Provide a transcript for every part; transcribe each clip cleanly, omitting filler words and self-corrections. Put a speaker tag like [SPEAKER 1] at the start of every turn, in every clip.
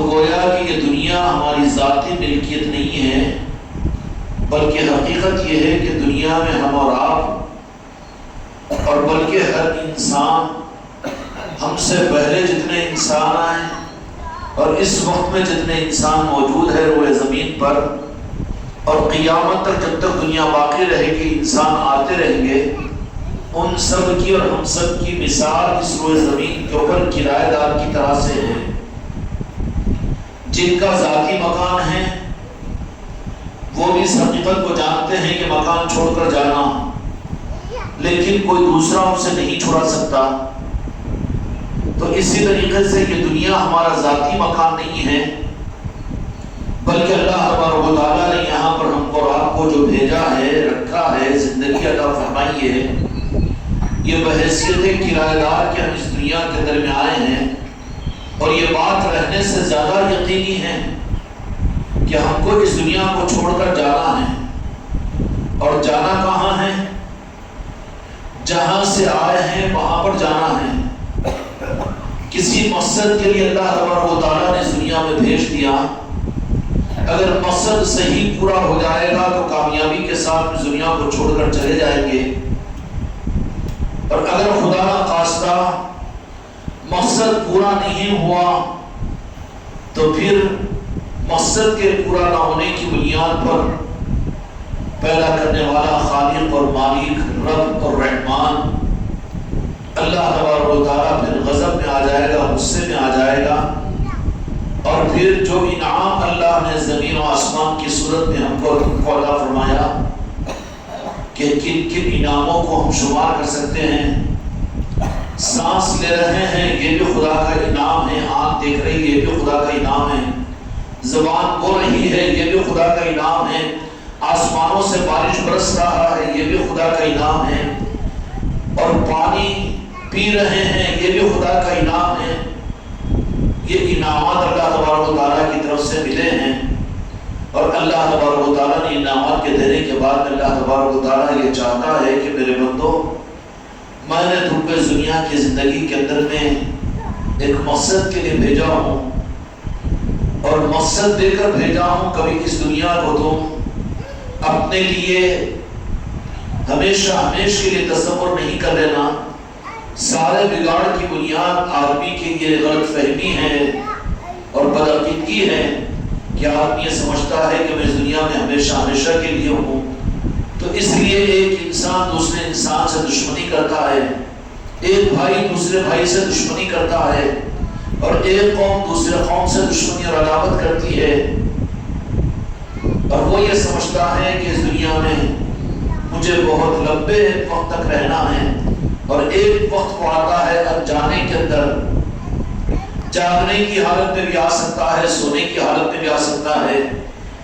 [SPEAKER 1] تو گویا کہ یہ دنیا ہماری ذاتی ملکیت نہیں ہے، بلکہ حقیقت یہ ہے کہ دنیا میں ہم اور آپ اور بلکہ ہر انسان، ہم سے پہلے جتنے انسان آئے اور اس وقت میں جتنے انسان موجود ہے روئے زمین پر، اور قیامت تک جب تک دنیا باقی رہے گی انسان آتے رہیں گے، ان سب کی اور ہم سب کی مثال اس روئے زمین کے اوپر کرایہ دار کی طرح سے ہے، جن کا ذاتی مکان ہے وہ بھی اس حقیقت کو جانتے ہیں کہ مکان چھوڑ کر جانا، لیکن کوئی دوسرا ان سے نہیں چھڑا سکتا۔ تو اسی طریقے سے یہ دنیا ہمارا ذاتی مکان نہیں ہے، بلکہ اللہ تبارک و تعالیٰ نے یہاں پر ہم کو اور آپ کو جو بھیجا ہے، رکھا ہے، زندگی عطا فرمائی ہے، یہ بحیثیت کرایہ دار کہ ہم اس دنیا کے اندر میں آئے ہیں، اور یہ بات رہنے سے زیادہ یقینی ہے کہ ہم کو اس دنیا کو چھوڑ کر جانا ہے، اور جانا کہاں ہے؟ جہاں سے آئے ہیں وہاں پر جانا ہے۔ کسی مقصد کے لیے اللہ تبارک و تعالیٰ نے اس دنیا میں بھیج دیا، اگر مقصد صحیح پورا ہو جائے گا تو کامیابی کے ساتھ اس دنیا کو چھوڑ کر چلے جائیں گے، اور اگر خدا نخواستہ مقصد پورا نہیں ہوا تو پھر مقصد کے پورا نہ ہونے کی بنیاد پر پیدا کرنے والا خالق اور مالک، رب اور رحمان اللہ تبارک و تعالیٰ پھر غضب میں آ جائے گا، غصے میں آ جائے گا، اور پھر جو انعام اللہ نے زمین و آسمان کی صورت میں ہم کو عطا فرمایا کہ کن کن انعاموں کو ہم شمار کر سکتے ہیں۔ سانس لے رہے ہیں یہ بھی خدا کا انعام ہے، آنکھ دیکھ رہی ہے یہ بھی خدا کا انعام ہے، زبان بول رہی ہے یہ بھی خدا کا انعام ہے، آسمانوں سے بارش برس رہا ہے یہ بھی خدا کا انعام ہے، اور پانی پی رہے ہیں یہ بھی خدا کا انعام ہے۔ یہ انعامات اللہ تبارک و تعالیٰ کی طرف سے ملے ہیں، اور اللہ تبارک و تعالیٰ نے انعامات کے دینے کے بعد اللہ تبارک و تعالیٰ یہ چاہتا ہے کہ میرے بندو، میں نے تم کو اس دنیا کی زندگی کے اندر میں ایک مقصد کے لیے بھیجا ہوں، اور مقصد دے کر بھیجا ہوں۔ کبھی اس دنیا کو تم اپنے لیے ہمیشہ ہمیشہ کے لیے تصور نہیں کر لینا۔ سارے بگاڑ کی بنیاد آدمی کی یہ غلط فہمی ہے اور بدعقیدگی ہے کہ آدمی یہ سمجھتا ہے کہ میں اس دنیا میں ہمیشہ ہمیشہ کے لیے ہوں، تو اس لیے ایک انسان دوسرے انسان سے دشمنی کرتا ہے، ایک بھائی دوسرے بھائی سے دشمنی کرتا ہے، اور ایک قوم دوسرے قوم سے دشمنی اور عداوت کرتی ہے، اور وہ یہ سمجھتا ہے کہ اس دنیا میں مجھے بہت لمبے وقت تک رہنا ہے، اور ایک وقت کو آتا ہے اب جانے کے اندر جاگنے کی حالت میں بھی آ سکتا ہے، سونے کی حالت میں بھی آ سکتا ہے،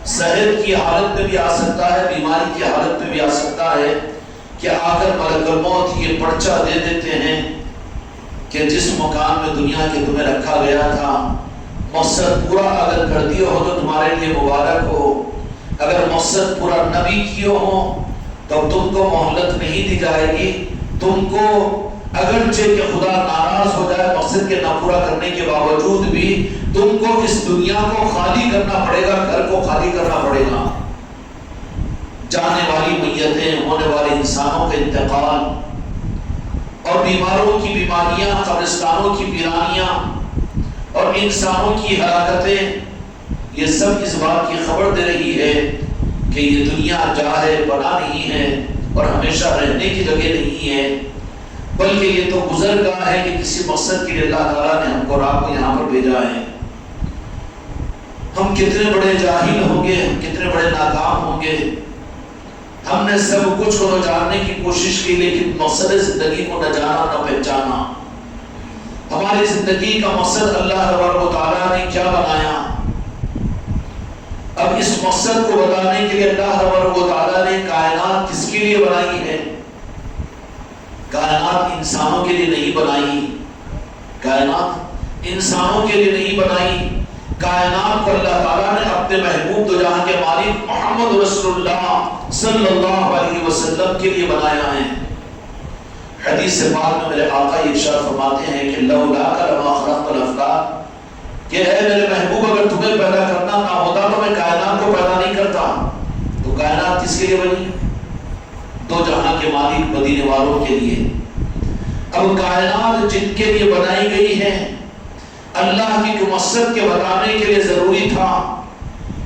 [SPEAKER 1] صحت کی حالت میں بھی آ سکتا ہے، بیماری کی حالت میں بھی آ سکتا ہے، کہ آ کر ملک الموت یہ پرچہ دے دیتے ہیں کہ جس مکان میں دنیا کے تمہیں رکھا گیا تھا مقصد پورا اگر کر دیے ہو تو تمہارے لیے مبارک ہو، اگر مقصد پورا نہ بھی کیے ہو تو تم کو مہلت نہیں دی جائے گی، تم کو اگرچہ کہ خدا ناراض ہو جائے مقصد کے نہ پورا کرنے کے باوجود بھی تم کو اس دنیا کو خالی کرنا پڑے گا، گھر کو خالی کرنا پڑے گا۔ جانے والی میتیں، ہونے والے انسانوں کے انتقال، اور بیماروں کی بیماریاں، قبرستانوں کی ویرانیاں، اور انسانوں کی ہلاکتیں، یہ سب اس بات کی خبر دے رہی ہے کہ یہ دنیا جا ہے، بنا نہیں ہے، اور ہمیشہ رہنے کی جگہ نہیں ہے، بلکہ یہ تو گزرگاہ ہے کہ کسی مقصد کے لیے اللہ تعالیٰ نے ہم کو اور آپ کو یہاں پر بھیجا ہے۔ ہم کتنے بڑے جاہل ہوں گے، ہم کتنے بڑے ناکام ہوں گے، ہم نے سب کچھ کو جاننے کی کوشش کی لیکن مقصد زندگی کو نہ جانا نہ پہچانا۔ ہماری زندگی کا مقصد اللہ تبارک و تعالیٰ نے کیا بنایا؟ اب اس مقصد کو بتانے کے لیے اللہ تبارک و تعالیٰ نے کائنات کس کے لیے بنائی ہے؟ کائنات انسانوں کے لیے نہیں بنائی، کائنات انسانوں کے لیے نہیں بنائی، کائنات کو اللہ تعالیٰ نے اپنے محبوب دو جہاں کے مالک محمد رسول اللہ صلی اللہ علیہ وسلم کے لیے بنایا ہے۔ حدیث پاک میں میرے آقا ارشاد فرماتے ہیں کہ لولا لما خلقت الافلاک، کہ اے میرے محبوب پیدا کرنا نہ ہوتا تو میں کائنات کو پیدا نہیں کرتا. تو کائنات کس کے لیے بنی؟ دو جہاں کے مالک مدینے والوں کے لیے. اب کائنات جن کے لیے بنائی گئی ہے، اللہ کی مقصد کے بتانے کے لیے ضروری تھا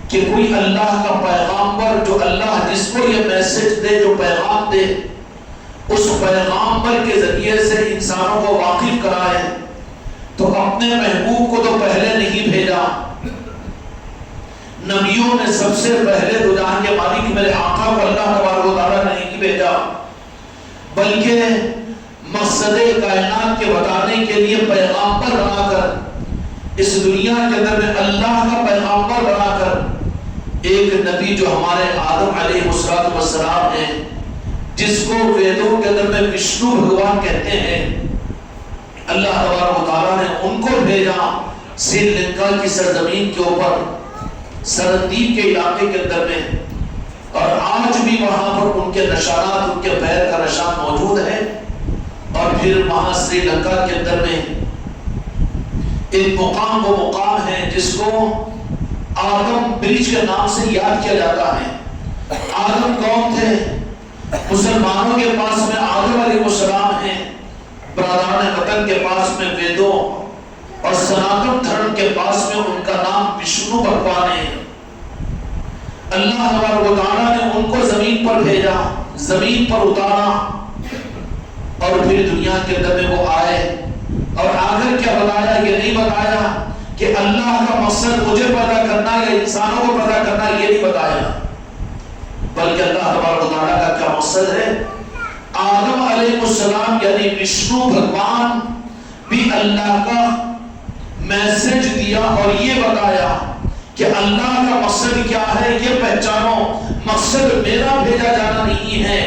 [SPEAKER 1] کہ کوئی اللہ کا پیغامبر، جو اللہ جس کو یہ میسج دے، جو پیغام دے، اس پیغامبر کے ذریعے سے انسانوں کو واقف کرائے. تو اپنے محبوب کو تو پہلے نہیں بھیجا. نبیوں نے سب سے پہلے دو جہاں کے مالک میرے آقا کو اللہ تبارک و تعالیٰ نے نہیں بھیجا، بلکہ مقصد کائنات کے بتانے کے لیے پیغامبر بنا کر، اس دنیا کے اندر میں اللہ کا پیغامبر بنا کر ایک نبی جو ہمارے آدم علیہ السلام ہیں، جس کو ویدوں کے اندر میں وشنو بھگوان کہتے ہیں، اللہ تبارک و تعالیٰ نے ان کو بھیجا سری لنکا کی سرزمین کے اوپر، سردیپ کے علاقے کے اندر میں. اور آج بھی وہاں پر ان کے نشانات، ان کے پیر کا نشان موجود ہے. اور پھر وہاں سری لنکا کے اندر میں ایک مقام، وہ مقام ہے جس کو آدم برج کے نام سے یاد کیا جاتا ہے. آدم کون تھے؟ مسلمانوں کے پاس میں آدم علیہ السلام ہیں، برادران وطن کے پاس میں ویدوں اور سناتن دھرم کے پاس میں ان کا نام وشنو بھگوان ہے. اللہ تبارک و تعالیٰ نے ان کو زمین پر بھیجا، زمین پر اتارا، اور پھر دنیا کے اندر میں وہ آئے. اور آخر کیا بتایا؟ یہ نہیں بتایا کہ اللہ کا مقصد مجھے پیدا کرنا یا انسانوں کو پیدا کرنا، یہ نہیں بتایا، بلکہ اللہ تبارک و تعالیٰ کا کیا مقصد ہے؟ آدم علیہ السلام یعنی وشنو بھگوان بھی اللہ کا میسج دیا اور یہ بتایا کہ اللہ کا مقصد کیا ہے، یہ پہچانو. مقصد میرا بھیجا جانا نہیں ہے.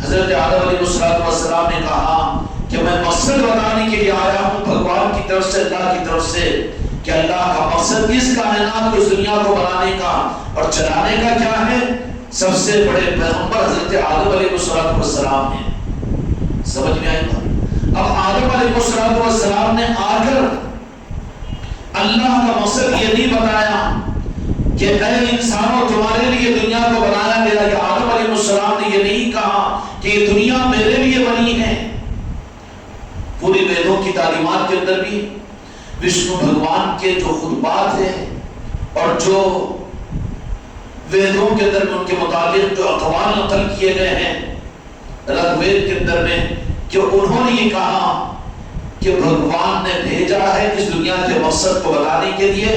[SPEAKER 1] حضرت آدم علیہ السلام نے کہا کہ میں مقصد بتانے کے لیے آیا ہوں بھگوان کی طرف سے، اللہ کی طرف سے، کہ اللہ کا مقصد اس کائنات کو، اس دنیا کو بنانے کا اور چلانے کا کیا ہے. سب سے بڑے پیغمبر حضرت آدم علیہ السلام ہیں. سمجھ میں آئی بات؟ اب آدم علیہ السلام نے آ کر اللہ کا مقصد یہ نہیں بتایا کہ اے انسانوں تمہارے لیے دنیا کو بنایا گیا. کہ آدم علیہ السلام نے یہ نہیں کہا کہ یہ دنیا میرے لیے بنی ہے. پوری ویدوں کی تعلیمات کے اندر بھی وشنو بھگوان کے جو خطبات ہیں اور جو ویدوں کے اندر میں ان کے متعلق جو اقوال نقل کیے گئے ہیں رگ وید کے اندر میں، کہ انہوں نے یہ کہا کہ بھگوان نے بھیجا ہے اس دنیا کے مقصد کو بتانے کے لیے.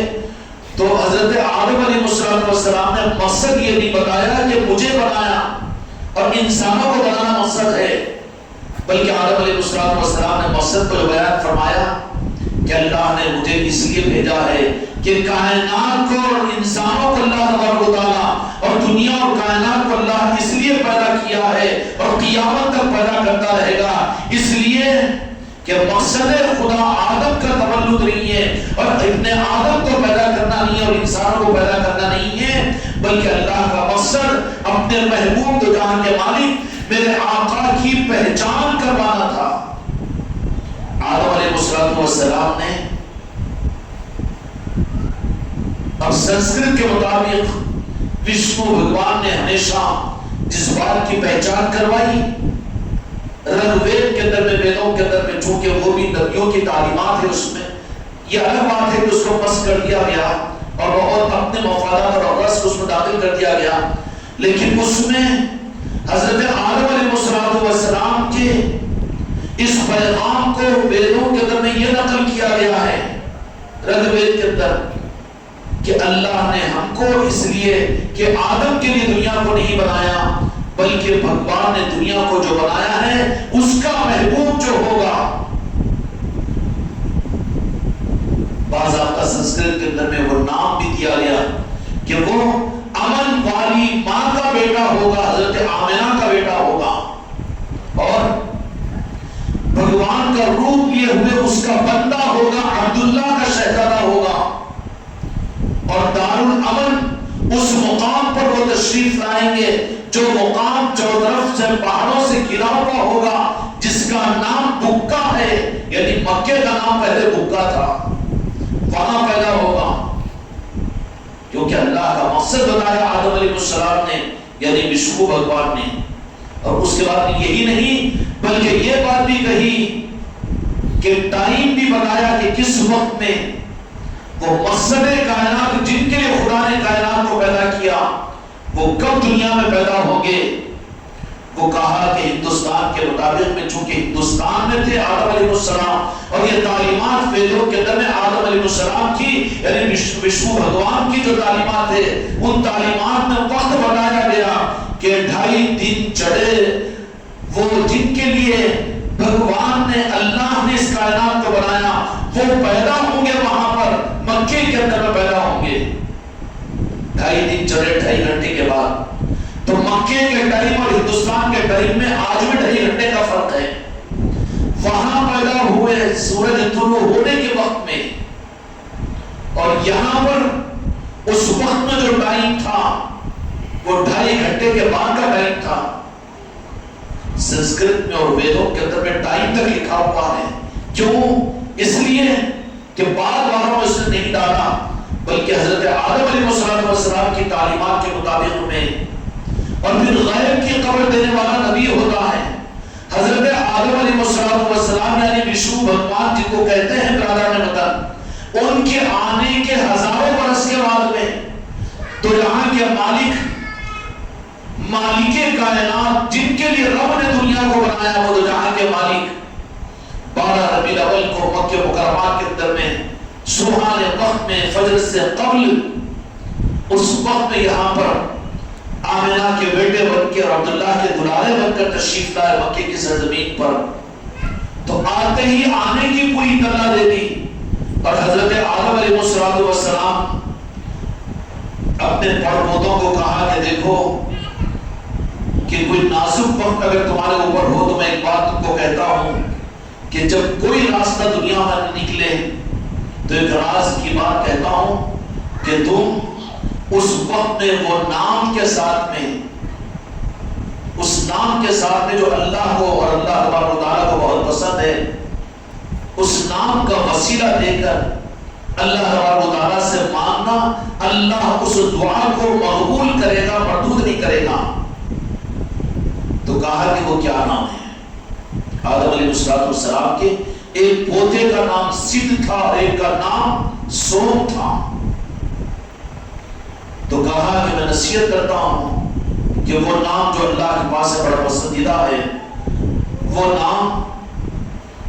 [SPEAKER 1] تو حضرت آدم علیہ السلام نے مقصد یہ نہیں بتایا کہ مجھے بنایا اور انسانوں کو بنانا مقصد ہے، بلکہ آدم علیہ السلام نے مقصد کو بیان فرمایا کہ اللہ نے مجھے اس لیے بھیجا ہے کہ کائنات کو اور انسانوں کو اللہ تبارک و تعالیٰ اور دنیا اور کائنات کو اللہ اس لیے پیدا کیا ہے اور قیامت تک پیدا کرتا رہے گا. اس لیے کہ مقصد خدا آدم کا تولد نہیں ہے اور ابن آدم کو پیدا کرنا نہیں ہے اور انسانوں کو پیدا کرنا نہیں ہے، بلکہ اللہ کا مقصد اپنے محبوب دو جہاں کے مالک میرے آقا کی پہچان کروانا تھا. آدم علیہ السلام نے اب سنسکرت کے مطابق وشنو بھگوان نے ہمیشہ جس بات کی پہچان کروائی، رگ وید کے اندر میں، ویدوں کے اندر میں، چونکہ وہ بھی نبیوں کی تعلیمات ہے، اس میں یہ الگ بات ہے کہ اس کو پس کر دیا گیا اور بہت اپنے مفادات اور غرض کو اس میں داخل کر دیا گیا، لیکن اس میں حضرت آدم علیہ السلام کے اس پیغام کو ویدوں کے اندر میں یہ نقل کیا گیا ہے رگ وید کے اندر کہ اللہ نے ہم کو اس لیے کہ آدم کے لیے دنیا کو نہیں بنایا، بلکہ بھگوان نے دنیا کو جو بنایا ہے اس کا محبوب جو ہوگا. بعض آپ کا سنسکرت کے اندر میں وہ نام بھی دیا گیا کہ وہ امن والی ماں کا بیٹا ہوگا، حضرت آمنہ کا بیٹا ہوگا، اور بھگوان کا روپ لیے ہوئے اس کا بندہ ہوگا، عبداللہ کا شہزادہ ہوگا. اور دارالامن اس مقام پر وہ تشریف لائیں گے جو مقام چوطرف سے پہاڑوں سے گھرا ہوا ہوگا، جس کا نام بکا ہے، یعنی مکے کا نام پہلے بکا تھا، وہاں پیدا ہوگا. کیونکہ اللہ کا مقصد بتایا آدم علیہ السلام نے، یعنی وشنو بھگوان نے. اور اس کے بعد یہی نہیں بلکہ یہ بات بھی کہی کہ ٹائم بھی بتایا کہ کس وقت میں وہ مقصد کائنات جن کے لیے خدا نے کائنات کو پیدا کیا وہ کب دنیا میں پیدا ہوں گے. وہ کہا کہ ہندوستان کے مطابق میں، چونکہ ہندوستان میں تھے آدم علیہ السلام اور یہ تعلیمات ویدوں کے اندر میں آدم علیہ السلام کی یعنی وشنو بھگوان کی جو تعلیمات ہے ان تعلیمات میں وقت بتایا گیا کہ 2.5 دن چڑھے وہ جن کے لیے بھگوان نے اللہ نے اس کائنات کو بنایا وہ پیدا ہوں گے وہاں پر مکے کے اندر میں پیدا ہوں گے. 2.5 دن چڑھے 2.5 گھنٹے کے بعد. تو مکے کے ٹائم اور ہندوستان کے ٹائم میں آج بھی 2.5 گھنٹے کا فرق ہے. وہاں پیدا ہوئے سورج طلوع ہونے کے وقت میں اور یہاں پر اس وقت میں جو ٹائم تھا وہ 2.5 گھنٹے کے بعد کا ٹائم تھا. سنسکرت میں اور ویدوں کے اندر میں ٹائم تک لکھا ہوا ہے. کیوں؟ اس لیے کہ بعد والوں میں اس نے نہیں ڈالا بلکہ حضرت آدم علیہ السلام کی تعلیمات کے مطابق میں. اور پھر غیب کی خبر دینے والا نبی ہوتا ہے حضرت آدم علیہ السلام یعنی وشنو بھگوان جن کو کہتے ہیں برادران وطن. ان کے آنے کے ہزاروں برس کے بعد میں تو یہاں کے مالک کائنات جن کے لیے رب نے دنیا کو بنایا وہ جہاں کے مالک 12 ربیع الاول کو مکہ مکرمہ کے اندر میں سبحان وقت میں فجر سے قبل اس وقت میں یہاں پر آمنہ کے بیٹے بن کے اور عبداللہ کے دلالے بن کر تشریف لائے مکے کی سرزمین پر. تو آتے ہی آنے کی پوری اطلاع دے دی اور حضرت آدم علیہ السلام اپنے پڑپوتوں کو کہا کہ دیکھو کہ کوئی نازک وقت اگر تمہارے اوپر ہو تو میں ایک بات تم کو کہتا ہوں کہ جب کوئی راستہ دنیا میں نکلے تو ایک راز کی بات کہتا ہوں کہ تم اس وقت میں وہ نام کے ساتھ میں اس نام کے ساتھ میں جو اللہ کو اور اللہ تبارک و تعالیٰ کو بہت پسند ہے اس نام کا وسیلہ دے کر اللہ تبارک و تعالیٰ سے مانگنا. اللہ اس دعا کو مقبول کرے گا، مردود نہیں کرے گا. تو کہا کہ وہ کیا نام ہے؟ آدم علیہ السلام کے ایک پوتے کا نام سدھ تھا اور ایک کا نام سوم تھا. تو کہا کہ میں نصیحت کرتا ہوں کہ وہ نام جو اللہ کے پاس ہے بڑا پسندیدہ ہے، وہ نام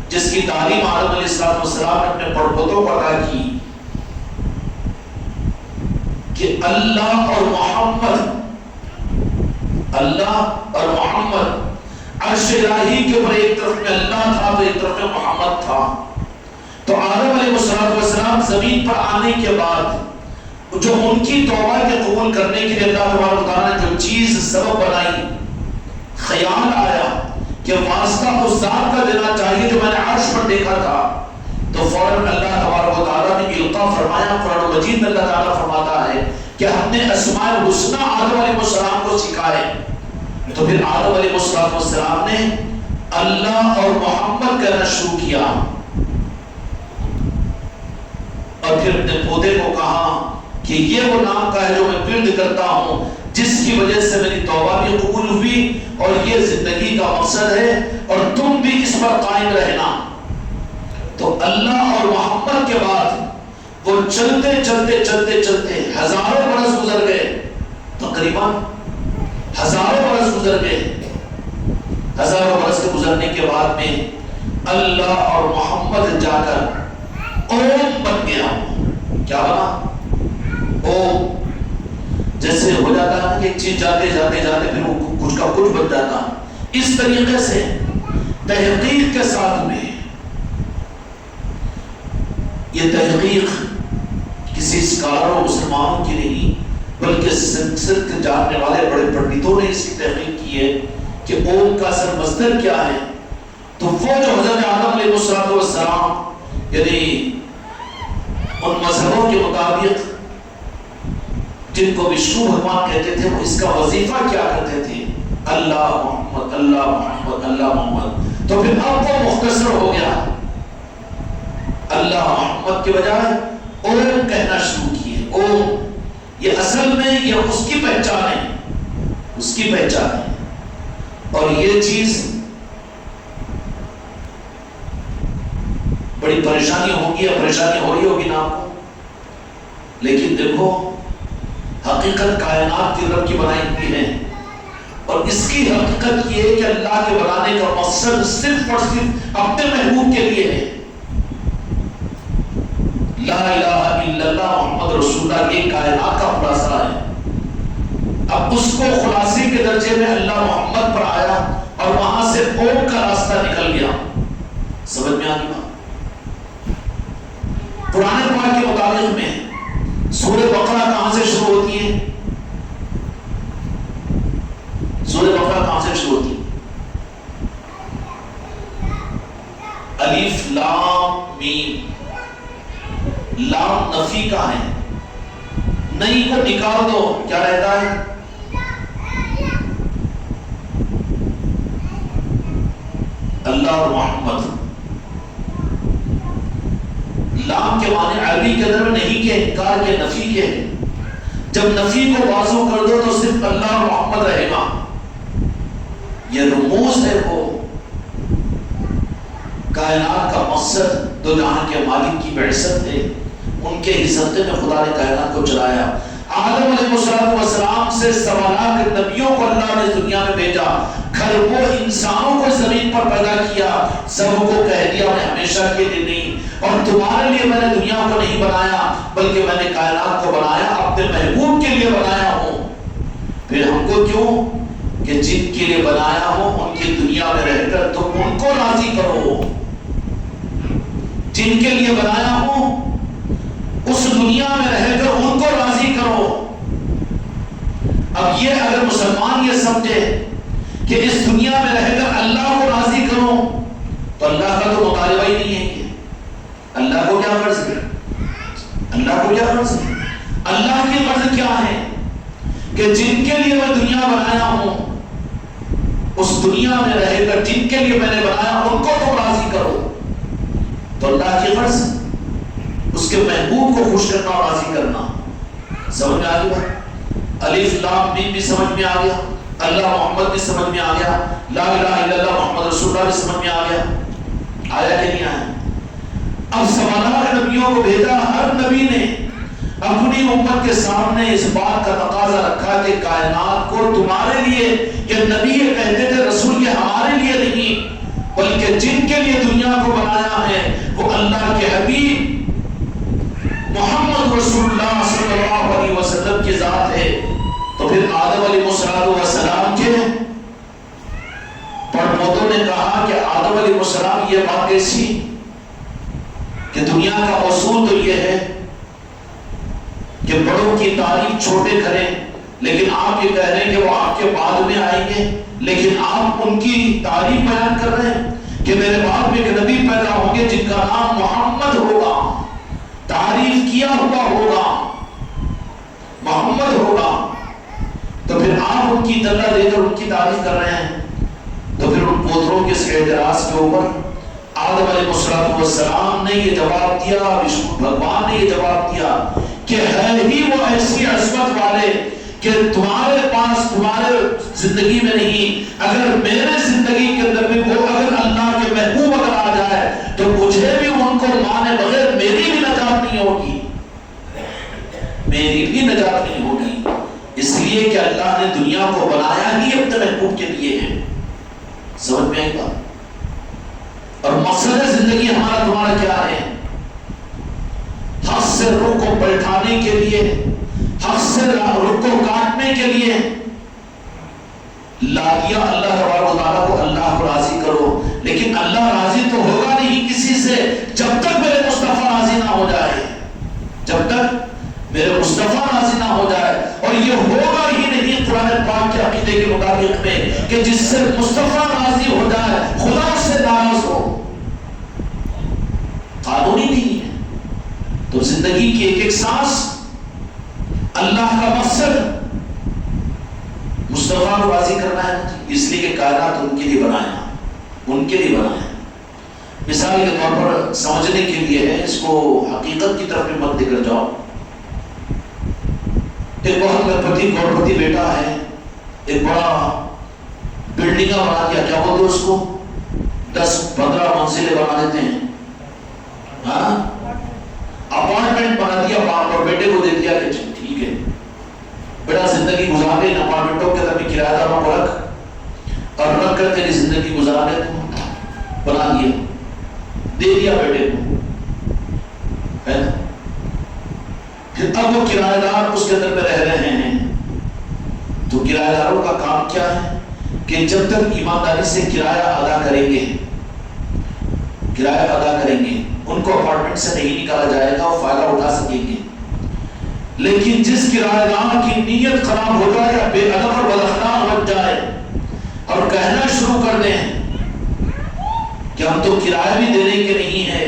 [SPEAKER 1] جس کی تعلیم آدم علیہ السلام نے اپنے پڑپوتوں کو عطا کی کہ اللہ اور محمد عرش الہی کے اوپر ایک طرف میں اللہ تھا تو ایک طرف میں محمد تھا. تو آدم علیہ السلام زمین پر آنے کے بعد جو ان کی توبہ کے قبول کرنے کے لیے اللہ تبارک و تعالیٰ نے جو چیز سبب بنائی، خیال آیا کہ واسطہ اس ذات کا دینا چاہیے جو میں نے عرش پر دیکھا تھا. تو فوراً اللہ تبارک و تعالیٰ نے القاء فرمایا. قرآن مجید میں اللہ تعالیٰ فرماتا ہے کہ ہم نے اسماء الحسنی آدم علیہ السلام کو سکھائے. تو پھر آدم علیہ السلام نے اللہ اور محمد کہنا شروع کیا اور پھر اپنے پودے کو کہا کہ یہ وہ نام کا ہے جو میں ورد کرتا ہوں جس کی وجہ سے میری توبہ بھی قبول ہوئی اور یہ زندگی کا مقصد ہے اور تم بھی اس پر قائم رہنا. تو اللہ اور محمد کے بعد وہ چلتے چلتے چلتے چلتے ہزاروں برس گزر گئے. تقریباً ہزاروں برس گزر گئے. ہزاروں برس کے گزرنے کے بعد میں اللہ اور محمد جا کر اوم بن گیا. کیا بنا؟ اوم. جیسے ہو جاتا ہے کہ ایک چیز جاتے جاتے جاتے پھر وہ کچھ کا کچھ بن جاتا. اس طریقے سے تحقیق کے ساتھ میں یہ تحقیق کسی اسکالر مسلمانوں کی نہیں بلکہ سنسکرت کے جاننے والے بڑے پنڈتوں نے اس کی تحقیق کی ہے کہ اوم کا اصل مصدر کیا ہے. تو وہ جو حضرت آدم علیہ السلام یعنی ان مذہبوں کے مطابق جن کو وشنو بھگوان کہتے تھے وہ اس کا وظیفہ کیا کرتے تھے؟ اللہ محمد اللہ محمد اللہ محمد. تو پھر اب وہ مختصر ہو گیا. اللہ محمد کے بجائے اوم کہنا شروع کیے. اوم یہ اصل میں یہ اس کی پہچان ہے، اس کی پہچان ہے. اور یہ چیز بڑی پریشانی ہوگی، یا پریشانی ہو رہی ہوگی نا آپ کو، لیکن دیکھو حقیقت کائنات کی رب کی بنائی ہوئی ہے، اور اس کی حقیقت یہ ہے کہ اللہ کے بنانے کا مقصد صرف اور صرف اپنے محبوب کے لیے ہے. لا الہ الا اللہ محمد رسول اللہ یہ کائنات کا خلاصہ ہے. اب اس کو خلاصے کے درجے میں اللہ محمد پر آیا اور وہاں سے قوم کا راستہ نکل گیا. سمجھ میں آ گئی بات؟ قرآن پاک کے مطابق میں سورہ بقرہ کہاں سے شروع ہوتی ہے؟ سورہ بقرہ کہاں سے شروع ہوتی ہے؟ الف لام میم. لام نفی کا ہے، نہیں کو نکال دو کیا رہتا ہے؟ اللہ اور محمد. لام کے معنی عربی کے اندر میں نہیں کے انکار کے نفی کے. جب نفی کو واضح کر دو تو صرف اللہ اور محمد رہے گا. یہ رموز ہے وہ کائنات کا مقصد، دو جہاں کے مالک کی بعثت ہے. ان کے ہی صدقے میں خدا نے کائنات کو چلایا. آدم علیہ السلام سے 1.25 لاکھ نبیوں کو اللہ نے دنیا میں بھیجا. کھربوں انسانوں کو زمین پر پیدا کیا. سب کو کہہ دیا میں ہمیشہ کے لیے نہیں، اور تمہارے لیے میں نے دنیا کو نہیں بنایا، بلکہ میں نے کائنات کو بنایا اپنے محبوب کے لیے بنایا ہوں. پھر ہم کو کیوں کہ جن کے لیے بنایا ہوں ان کی دنیا میں رہ کر تم ان کو راضی کرو. جن کے لیے بنایا ہوں اس دنیا میں رہ کر ان کو راضی کرو. اب یہ اگر مسلمان یہ سمجھے کہ اس دنیا میں رہ کر اللہ کو راضی کرو تو اللہ کا تو مطالبہ ہی نہیں ہے. کہ اللہ کو کیا غرض ہے؟ اللہ کو کیا غرض ہے؟ اللہ کی غرض کیا ہے کہ جن کے لیے میں دنیا بنایا ہوں اس دنیا میں رہ کر جن کے لیے میں نے بنایا ان کو تم راضی کرو. تو اللہ کی غرض اس کے محبوب کو خوش کرنا اور راضی کرنا. سمجھ میں آ گیا؟ الف لام میم بھی سمجھ میں آ گیا، اللہ محمد بھی سمجھ میں آ گیا، لا الہ الا اللہ محمد رسول اللہ بھی سمجھ میں آ گیا. آیا کہ نہیں آیا؟ اب 1.25 لاکھ نبیوں کو بھیجا. ہر نبی نے اپنی امت کے سامنے اس بات کا تقاضا رکھا کہ کائنات کو تمہارے لیے، یہ نبی یہ کہتے تھے رسول یہ ہمارے لیے نہیں بلکہ جن کے لیے دنیا کو بنایا ہے وہ اللہ کے حبیب محمد رسول اللہ صلی اللہ علیہ وسلم کی ذات ہے. تو پھر آدم علیہ السلام کے پڑپوتوں نے کہا کہ آدم علیہ السلام یہ بات کیسی کہ دنیا کا اصول تو یہ ہے کہ بڑوں کی تعریف چھوٹے کریں، لیکن آپ یہ کہہ رہے ہیں کہ وہ آپ کے بعد میں آئیں گے، لیکن آپ ان کی تعریف بیان کر رہے ہیں کہ میرے بعد میں ایک نبی پیدا ہوں گے جن کا نام محمد ہوگا، تعریف کیا ہوا ہوگا، محمد ہوگا. تو پھر آپ ان کی اطلاع دے کر ان کی تعریف کر رہے ہیں. تو پھر ان پوتروں کے اس اعتراض کے اوپر آدم علیہ السلام نے یہ جواب دیا، بھگوان نے یہ جواب دیا کہ ہے ہی وہ ایسی عظمت والے کہ تمہارے پاس تمہارے زندگی میں نہیں، اگر میرے زندگی کے اندر بھی وہ اگر اللہ کے محبوب اگر آ جائے تو مجھے بھی ان کو مانے بغیر میری بھی نجات نہیں ہوگی، میری بھی نجات نہیں ہوگی. اس لیے کہ اللہ نے دنیا کو بنایا ہی اپنے محبوب کے لیے ہے. سمجھ میں آئی بات؟ اور مقصد زندگی ہمارا تمہارا کیا ہے؟ حق سے رخ کو پلٹانے کے لیے، حق سے رخ کو کاٹنے کے لیے لا دیا اللہ تبارک و تعالیٰ کو. اللہ کو راضی کرو، لیکن اللہ راضی تو ہوگا نہیں کسی سے جب تک میرے مصطفیٰ راضی نہ ہو جائے، جب تک میرے مصطفیٰ راضی نہ ہو جائے. اور یہ ہوگا ہی نہیں قرآن پاک کے عقیدے کے مطابق میں کہ جس سے مصطفیٰ راضی ہو جائے خدا سے ناراض ہو، قانونی نہیں ہے. تو زندگی کی ایک ایک سانس اللہ کا مقصد مصطفیٰ کو راضی کرنا ہے، اس لیے کہ کائنات ان کے لیے بنایا، ان کے لیے بنایا. مثال کے طور پر سمجھنے کے لیے ہے، اس کو حقیقت کی طرف مت لے کر جاؤ. ایک بہت لکھپتی کروڑپتی بیٹا ہے، ایک بڑا بلڈنگ بنا دیا، کیا بولتے اس کو، 10-15 منزلیں بنا دیتے ہیں، ہاں اپارٹمنٹ بنا دیا باپ اور بیٹے کو دے دیا کہ ٹھیک ہے بیٹا زندگی گزار لے، اپارٹمنٹوں کے اندر کرایہ داروں کو رکھ اور رکھ کر تیری زندگی گزار لے، تو بنا دیا، دے دیا بیٹے کو، ہے نا؟ پھر اب وہ کرایہ دار اس کے اندر میں رہ رہے ہیں، تو کرایہ داروں کا کام کیا ہے کہ جب تک ایمانداری سے کرایہ ادا کریں گے، کرایہ ادا کریں گے، ان کو اپارٹمنٹ سے نہیں نکالا جائے گا، وہ فائدہ اٹھا سکیں گے۔ لیکن جس کرایہ دار کی نیت خراب ہو جائے یا بے ادب اور بد اخلاق بن جائے اور کہنا شروع کر دیں کہ ہم تو کرایہ بھی دینے کے نہیں ہے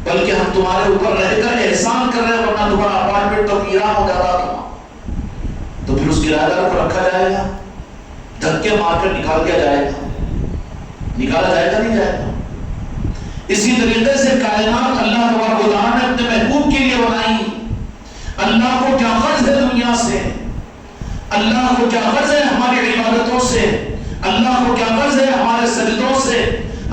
[SPEAKER 1] بلکہ ہم تمہارے اوپر رہ کر احسان کر رہے ہیں، ورنہ تمہارا اپارٹمنٹ تو ویران ہو جاتا تھا، تو پھر اس کرایہ دار کو رکھا جائے گا، دھکے مار کر نکال دیا جائے گا، نکالا جائے گا نہیں جائے گا۔ اسی طریقے سے کائنات اللہ تبارک و تعالیٰ نے اپنے محبوب کے لیے بنائی۔ اللہ کو کیا غرض ہے دنیا سے، اللہ کو کیا غرض ہے ہماری عبادتوں سے، اللہ کو کیا غرض ہے ہمارے سجدوں سے،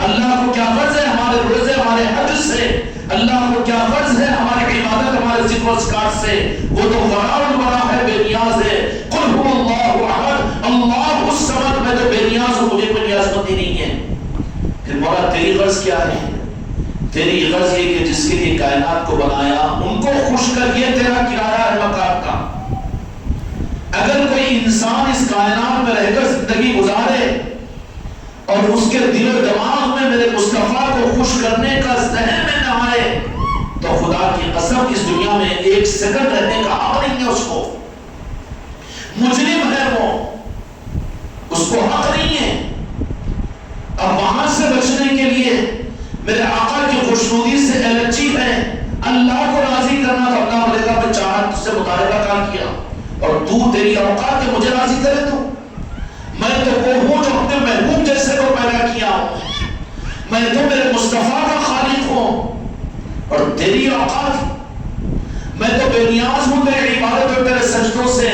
[SPEAKER 1] اللہ کو کیا غرض ہے ہمارے روزے ہمارے حج سے، اللہ کو کیا غرض ہے ہماری عبادت ہمارے ذکر و اذکار سے؟ وہ تو بڑا ہے، بے نیاز ہے۔ قل هو اللہ احد اللہ الصمد، میں تو بے نیاز ہوں، مجھے کوئی نیاز مندی نہیں ہے۔ پھر مولا تیری غرض کیا ہے؟ تیری غرض یہ کہ جس کے لیے کائنات کو بنایا ان کو خوش کر، یہ تیرا کرایہ ہے مقام کا۔ اگر کوئی انسان اس کائنات میں رہ کر زندگی گزارے اور اس کے دل و دماغ میں میرے مصطفیٰ کو خوش کرنے کا ذہن میں نہ آئے تو خدا کی قسم اس دنیا میں ایک سیکنڈ رہنے کا حق نہیں ہے، اس کو مجرم ہے، وہ اس کو حق نہیں ہے۔ اب وہاں سے بچنے کے لیے میرے آقا کی خوشنودی سے الرجی ہے، اللہ کو راضی کرنا، تو اللہ بولے گا میں چاہا تجھ سے مطالبہ کیا کیا اور تو تیری اوقات کے مجھے راضی کرے، تو میں تو وہ ہوں جو اپنے محبوب جیسے کو پیدا کیا ہوں، میں تو میرے مصطفیٰ کا خالق ہوں، اور تیری اوقات میں تو بے نیاز ہوں تیری عبادت اور تیرے سجدوں سے۔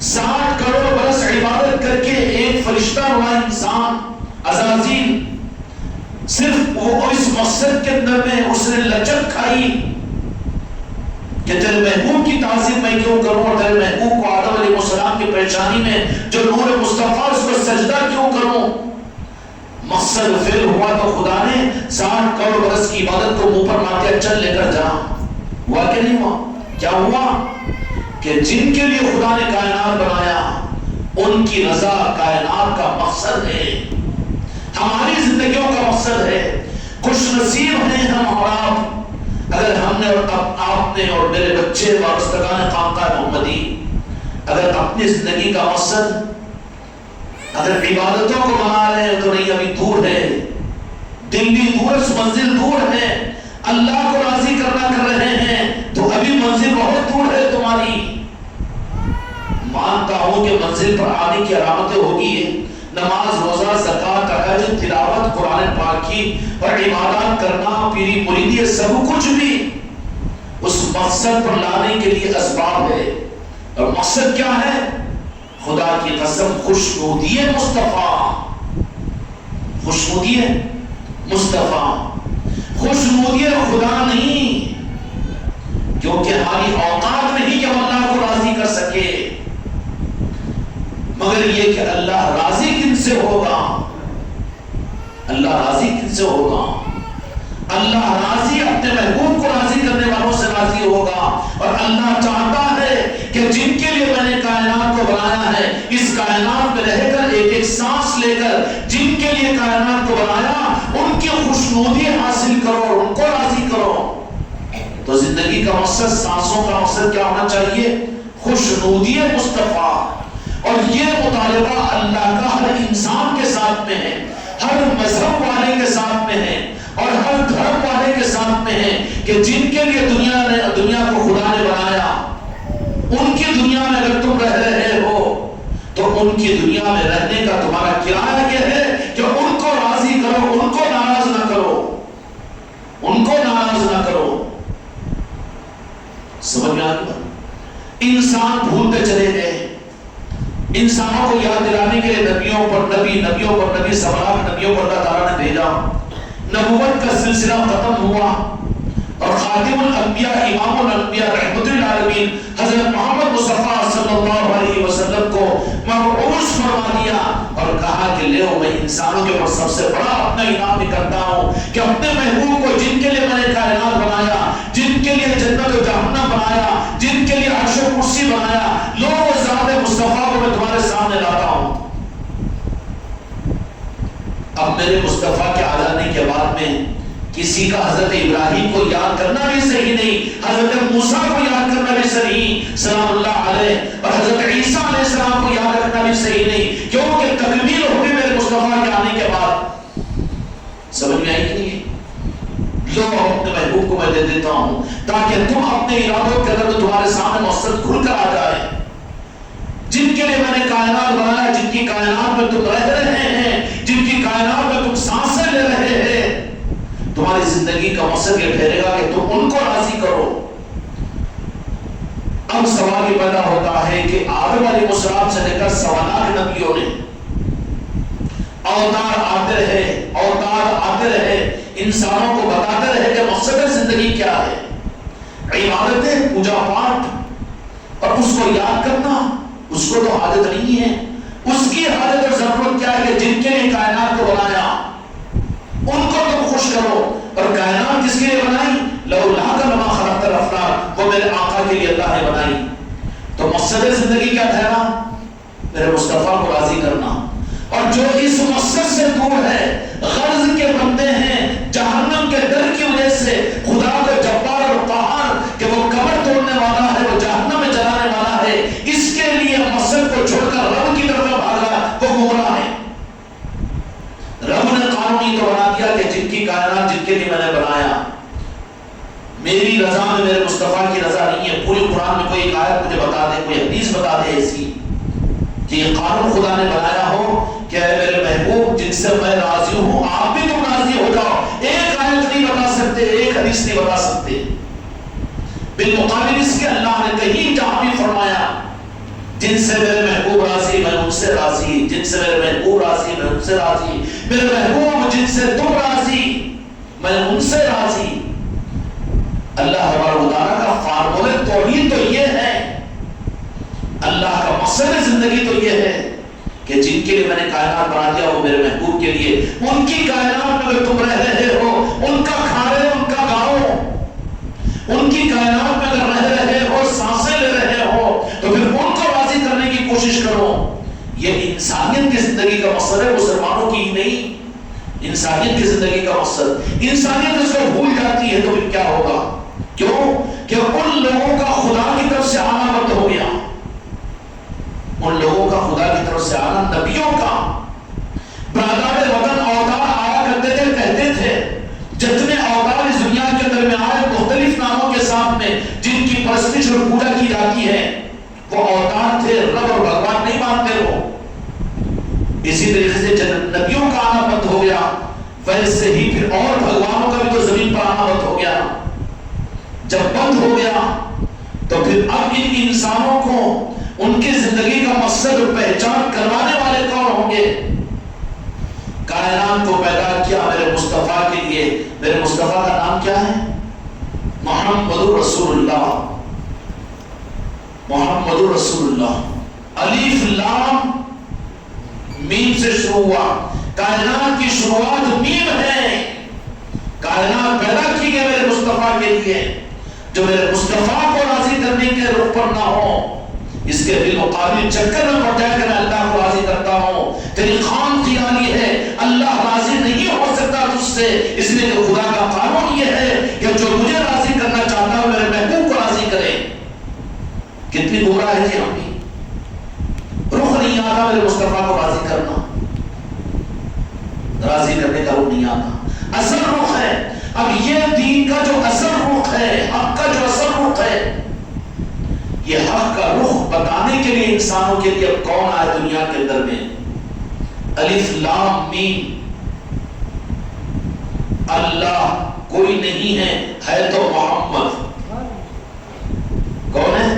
[SPEAKER 1] 60 کروڑ برس عبادت کر کے ایک فرشتہ نما انسان عزازیل صرف وہ اس مقصد کے اندر میں اس نے لچک کھائی کہ تیرے محبوب کی تعظیم میں کیوں کروں، اور تیرے محبوب کو آدم علیہ السلام کی پریشانی میں جو نور مصطفیٰ اس کو سجدہ کیوں کروں۔ مقصد فعل ہوا تو خدا نے 60 کروڑ برس کی عبادت کو منہ پر مار کے چل لے کر جا، ہوا کہ نہیں ہوا؟ کیا ہوا کہ جن کے لیے خدا نے کائنات بنایا ان کی رضا کائنات کا مقصد ہے، ہماری زندگیوں کا مقصد ہے۔ خوش نصیب ہیں ہم اور آپ اگر ہم نے اور آپ نے اور میرے بچے وابستگان خانقاہ محمدی اگر اپنی زندگی کا مقصد اگر عبادتوں کو بنا رہے ہیں تو نہیں، ابھی دور ہے، دل بھی دور ہے، منزل دور ہے، اللہ کو راضی کرنا کر رہے ہیں تو ابھی منزل بہت دور ہے تمہاری۔ مانتا ہوں کہ منزل پر آنے کی علامتیں ہوگی، نماز، روزہ، زکوٰۃ، حج، تلاوت قرآن پاک کی اور عبادات کرنا، پیری مریدی، سب کچھ بھی اس مقصد پر لانے کے لیے اسباب ہے۔ اور مقصد کیا ہے؟ خدا کی قسم خوشنودی مصطفیٰ، خوشنودی مصطفیٰ، خوشنودی خدا نہیں، کیونکہ ہماری اوقات نہیں کہ ہم اللہ کو راضی کر سکے، مگر یہ کہ اللہ راضی کن سے ہوگا، اللہ راضی کن سے ہوگا؟ اللہ راضی اپنے محبوب کو راضی کرنے والوں سے راضی ہوگا، اور اللہ چاہتا ہے کہ جن کے لیے میں نے کائنات کو بنایا ہے، اس کائنات میں رہ کر ایک ایک سانس لے کر جن کے لیے کائنات کو بنایا ان کی خوشنودی حاصل کرو، ان کو راضی کرو۔ تو زندگی کا مقصد، سانسوں کا مقصد کیا ہونا چاہیے؟ خوشنودی مصطفیٰ۔ اور یہ مطالبہ اللہ کا ہر انسان کے ساتھ میں ہے، ہر مذہب والے کے ساتھ میں ہے اور ہر دھرم والے کے ساتھ میں ہے کہ جن کے لیے دنیا کو خدا نے بنایا، ان کی دنیا میں اگر تم رہ رہے ہو تو ان کی دنیا میں رہنے کا تمہارا کرایہ یہ ہے کہ ان کو راضی کرو، ان کو ناراض نہ کرو، ان کو ناراض نہ کرو۔ سمجھ میں آ گیا؟ انسان بھولتے چلے گئے. انسانوں کو یاد دلانے کے لیے نبیوں پر نبی سوالات نبیوں پر اللہ تعالیٰ نے بھیجا. نبوت کا سلسلہ ختم ہوا اور خاتم الانبیاء امام الانبیاء رحمت للعالمین حضرت محمد مصطفیٰ صلی اللہ علیہ وسلم کو مبعوث فرما دیا اور کہا کہ لے میں انسانوں کے اوپر سب سے بڑا اپنا انعام بھی کرتا ہوں کہ اپنے محبوب کو جن کے لیے میں نے کائنات بنایا, جن کے لیے جنت و جہنم بنایا, جن کے لیے عرش و کرسی بنایا, لوگ ذات مصطفیٰ کو میں تمہارے سامنے لاتا ہوں. اب میرے مصطفیٰ کے آ جانے کے بعد میں کسی کا حضرت ابراہیم کو یاد کرنا بھی صحیح نہیں, حضرت موسیٰ کو یاد کرنا بھی صحیح سلام اللہ علیہ, اور حضرت عیسیٰ علیہ السلام کو یاد رکھنا بھی صحیح نہیں, کیونکہ تکمیل ہوگی میرے مصطفیٰ کے آنے کے بعد. سمجھ میں آئی کہ نہیں؟ لو اپنے محبوب کو میں دے دیتا ہوں تاکہ تم اپنے ارادوں کے اندر تمہارے سامنے مقصد کھل کر آ جائے. جن کے لیے میں نے کائنات بنایا, جن کی کائنات میں تم رہ رہے ہیں, جن کی کائنات میں تم سانسیں لے رہے ہیں, تمہاری زندگی کا مقصد یہ ٹھہرے گا کہ تم ان کو راضی کرو. اب سوال یہ پیدا ہوتا ہے کہ آدم علیہ السلام سے لے کر سوالات نبیوں نے اوتار آتے رہے انسانوں کو بتاتے رہے کہ مقصد زندگی کیا ہے. عبادتیں, پوجا پاٹ اور اس کو یاد کرنا, اس کو تو عادت نہیں ہے. اس کی حالت اور ضرورت کیا ہے کہ جن کے لیے کائنات کو بنایا ان کو تم خوش کرو. اور کائنات کس کے لیے بنائی؟ لولا لما خلقت الافلاک, وہ میرے آقا کے لیے اللہ نے بنائی. تو مقصد زندگی کیا ٹھہرا؟ میرے مصطفیٰ کو راضی کرنا. اور جو اس مقصد سے دور ہے, غرض کے بندے ہیں, جہنم کے ڈر کی وجہ سے خدا کو جبار اور قہار کہ وہ قبر توڑنے والا ہے, وہ جہنم میں جلانے والا ہے, اس کے لیے مقصد کو چھوڑ کر رب کی طرف بھاگا, وہ گمراہ ہے. رب نے قانونی تو بنا دیا کہ جن کی کائنات جن کے لیے میں نے بنایا, میری رضا میں میرے مصطفیٰ کی رضا نہیں ہے. پوری قرآن میں کوئی ایک آیت مجھے بتا دے, کوئی حدیث بتا دے ایسی کہ یہ قانون خدا نے بنایا ہو کہ اے میرے محبوب جن سے میں راضی ہوں آپ بھی تم راضی ہو جاؤ. ایک آیت نہیں بتا سکتے, ایک حدیث نہیں بتا سکتے. بالمقابل اس کے اللہ نے کہیں جہاں بھی فرمایا جن سے میرے محبوب راضی میں ان سے راضی, جن سے میرے محبوب راضی میں ان سے راضی, میرے محبوب جن سے تم راضی میں ان سے راضی. اللہ تعالیٰ کا فارمولہ توحید تو یہ ہے, اللہ کا مقصد زندگی تو یہ ہے کہ جن کے لیے میں نے کائنات بنا دیا وہ میرے محبوب کے لیے, ان کی کائنات میں تم رہ رہے ہو, ان کا کھا رہے ہو, ان کا گاؤ, ان کی کائنات میں اگر رہ رہے ہو, سانسیں لے رہے ہو, تو پھر ان کو راضی کرنے کی کوشش کرو. یہ انسانیت کی زندگی کا مقصد ہے, مسلمانوں کی ہی نہیں, انسانیت کی زندگی کا مقصد. انسانیت اس کو بھول جاتی ہے تو پھر کیا ہوگا؟ کیوں کہ ان لوگوں کا خدا کی طرف سے آنا بند ہو گیا. ان لوگوں کا خدا کی طرف سے آنا, نبیوں کا برادر وطن اوتار آیا کرتے تھے, کہتے تھے جتنے اوتار اس دنیا کے اندر میں آئے مختلف ناموں کے ساتھ میں جن کی پرستش اور پوجا کی جاتی ہے وہ اوتار تھے, رب اور بھگوان نہیں مانتے وہ. اسی طریقے سے جب نبیوں کا آنا بند ہو گیا ویسے ہی پھر اور بھگوانوں کا بھی تو زمین پر آنا بند ہو گیا. جب بند ہو گیا تو پھر اب ان انسانوں کو ان کی زندگی کا مقصد اور پہچان کروانے والے کون ہوں گے؟ کائنات کو پیدا کیا میرے مصطفیٰ کے لیے. میرے مصطفیٰ کا نام کیا ہے؟ محمد رسول اللہ. محمد رسول اللہ, الف لام میم سے شروع ہوا. کائنات کی شروعات میم ہے. کائنات پیدا کی گئی میرے مصطفیٰ کے لیے, جو میرے مصطفیٰ کو راضی کرنے کے رخ پر نہ ہو, اس کے بالمقابل چکر میں پڑ جائے کہ میں اللہ کو راضی کرتا ہوں. تیری خام خیالی ہے, اللہ راضی نہیں ہو سکتا تجھ سے, اس لیے کہ خدا کا قانون یہ ہے کہ جو مجھے راضی کرنا چاہتا ہے میرے محبوب کو راضی کرے. کتنی گمراہ ہے جی ہم بھی, رخ نہیں آتا میرے مصطفیٰ کو راضی کرنا, راضی کرنے کا رخ نہیں آتا, اصل رخ ہے. اب یہ دین کا جو اصل رخ ہے, حق کا جو اصل رخ ہے, یہ حق کا رخ بتانے کے لیے انسانوں کے لیے اب کون آئے دنیا کے اندر میں؟ الف لام میم, اللہ کوئی نہیں ہے, ہے تو محمد. کون ہے؟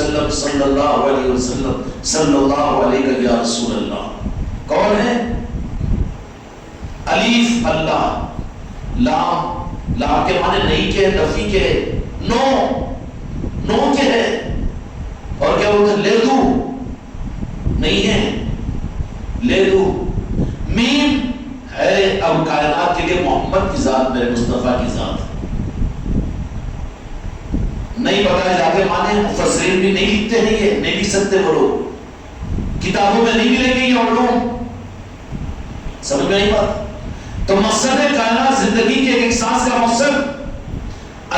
[SPEAKER 1] وسلم صلی اللہ علیہ وسلم صلی اللہ علیہ یا رسول اللہ. کون ہے؟ الف اللہ، لام، لام کے معنی نہیں کے، نفی کے، نو، نو کے ہے. اور کیا بولتے ہیں؟ لے دو، نہیں ہے، لے دو. میم ہے اب کائنات کے لیے محمد کی ذات، میرے مصطفیٰ کی ذات. نہیں بتائے جاتے معنی، مفسرین بھی نہیں لکھتے ہیں، یہ نہیں لکھ سکتے وہ لوگ، کتابوں میں نہیں ملیں گے یہ علوم. سمجھ میں نہیں بات؟ تو مقصد کائنات، زندگی کے ایک سانس کا مقصد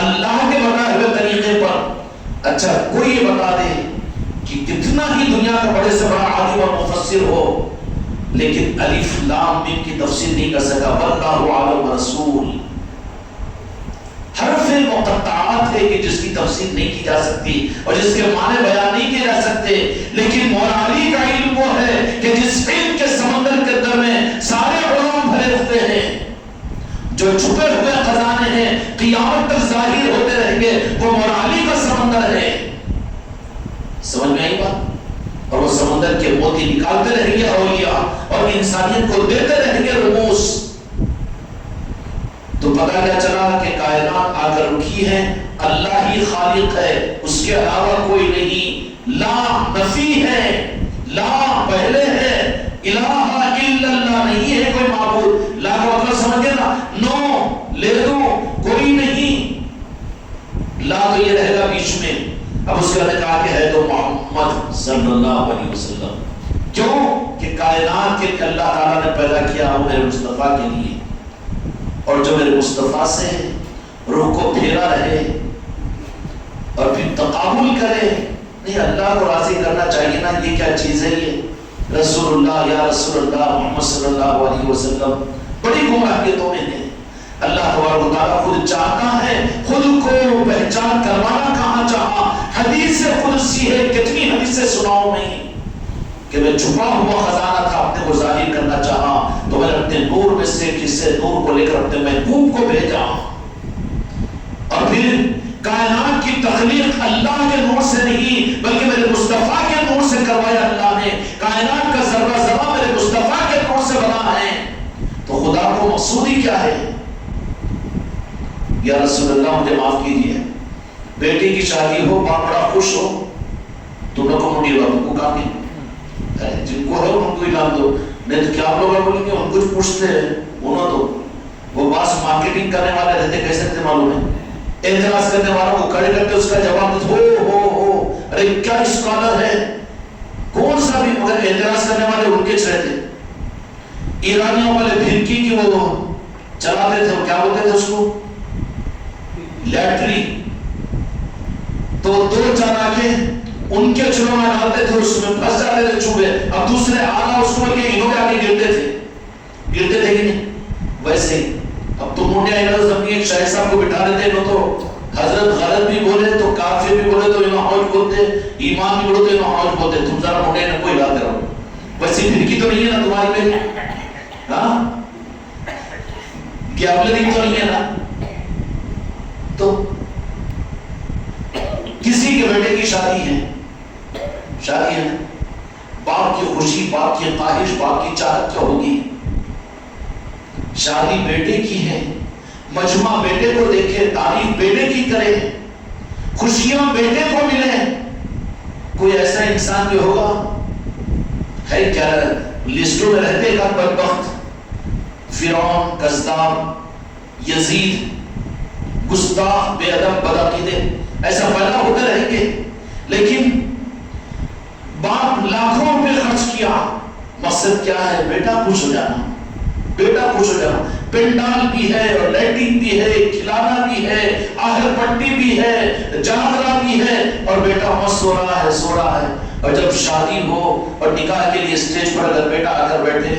[SPEAKER 1] اللہ کے بتائے ہوئے طریقے پر. اچھا کوئی یہ بتا دے کہ کتنا ہی دنیا کا بڑے سے بڑا عالم اور مفسر ہو، لیکن الف لام میم کی تفسیر نہیں کر سکا. واللہ اعلم رسول، حرف مقطعات ہے کہ جس کی تفسیر نہیں کی جا سکتی اور جس کے معنی بیان نہیں کیے جا سکتے. لیکن مولا علی کا علم وہ ہے کہ جس علم کے سمندر کے اندر میں سارے علوم بھرے ہوتے ہیں، جو چھپے ہوئے خزانے ہیں قیامت تک ظاہر ہوتے رہیں گے، وہ مولا علی کا سمندر ہے. سمجھ میں آئی بات؟ اور وہ سمندر کے موتی نکالتے رہیں گے اولیاء، اور انسانیت کو دیتے رہیں گے رموز. تو پتہ کیا چلا کہ کائنات آ کر رکھی ہے، اللہ ہی خالق ہے، اس کے علاوہ کوئی نہیں. لا نفی ہے، لا پہلے ہے، الہ الا اللہ نہیں ہے کوئی معبود. لا کا مطلب سمجھے نا، نو، لے دو، کوئی نہیں. لا تو یہ رہے گا بیچ میں. اب اس کے بعد کہا کہ ہے تو محمد صلی اللہ علیہ وسلم. کیوں کہ کائنات کے اللہ تعالیٰ نے پیدا کیا وہ میرے مصطفیٰ کے لیے، اور جو میرے مصطفیٰ سے روح کو پھیرا رہے اور پھر تقابل کرے. نہیں، اللہ کو راضی کرنا چاہیے نا. یہ کیا چیز ہے یہ رسول اللہ، یا رسول اللہ محمد صلی اللہ علیہ وسلم بڑی گمراہیتوں میں ہے. اللہ تبارک و تعالیٰ خود چاہتا ہے، خود کو پہچان کروانا کہاں چاہا. حدیث قدسی ہے، کتنی حدیثیں سناؤں میں کہ میں چھپا ہوا خزانہ تھا، اپنے کو ظاہر کرنا چاہا تو میں نے اپنے نور میں سے کسی نور کو لے کر اپنے محبوب کو بھیجا. اور پھر کائنات کی تخلیق اللہ کے نور سے نہیں بلکہ میرے مصطفیٰ کے نور سے کروایا اللہ نے. کائنات کا ذرہ ذرہ میرے مصطفیٰ کے نور سے بنا ہے. تو خدا کو مقصودی کیا ہے؟ یا رسول اللہ مجھے معاف کیجیے، بیٹی کی شادی ہو، باپ بڑا خوش ہو، تم لوگ کو منڈی ہوا، تم کو کام نہیں. جن کو ہے ان کو اعلان دو. نہیں تو کیا آپ لوگ بولیں گے ان کچھ پوچھتے ہیں انہوں تو وہ باس مارکیٹنگ کرنے والے رہتے، کیسے رہتے معلوم ہے، اعتراض کرنے والوں کو کھڑے کرتے اس کا جواب دیتے ہو ارے کیا اسکالر ہے کون سا بھی، مگر اعتراض کرنے والے ان کے رہتے. ایرانیوں والے بھنکی کی وہ چلاتے تھے، وہ کیا بولتے تھے اس کو، لیٹری. تو دو چار آگے ان کے چلوں میں ڈالتے تھے، اس میں پھنس جاتے تھے چوہے. اب دوسرے آنا اس کو کہ انہوں نے آگے گرتے تھے کہ نہیں. ویسے ہی اب تم منڈیا زمین ایک شاہد صاحب کو بٹھا دیتے انہوں تو حضرت غلط بھی بولے تو کافر بھی بولے تو انہوں حوج بولتے، ایمان بھی بولے تو انہوں حوج بولتے. تم ذرا منڈیا نے کوئی علاج کرو. ویسے پھرکی تو نہیں ہے نا تمہاری میں، ہاں گیابلری تو نہیں ہے نا. تو کسی کے بیٹے کی شادی ہے باپ کی خوشی، باپ کی خواہش، باپ کی چاہت کیا ہوگی. شادی بیٹے کی ہے، مجمع بیٹے کو دیکھے، تعریف بیٹے کی کرے، خوشیاں بیٹے کو ملے. کوئی ایسا انسان جو ہوگا ہے کیا لسٹوں میں رہتے کا بدبخت، فرعون، کذاب، یزید، گستاخ، بے ادب، بدعقیدے، ایسا پیدا ہوتے رہیں گے. لیکن باپ لاکھوں روپے خرچ کیا، مقصد کیا ہے؟ بیٹا خوش ہو جانا، بیٹا خوش ہو جانا. پنڈال بھی ہے اور لائٹنگ بھی ہے، کھلانا بھی ہے، آہر پٹی بھی ہے، جاگرا بھی ہے، اور بیٹا مست سو رہا ہے. اور جب شادی ہو اور نکاح کے لیے اسٹیج پر اگر بیٹا آ کر بیٹھے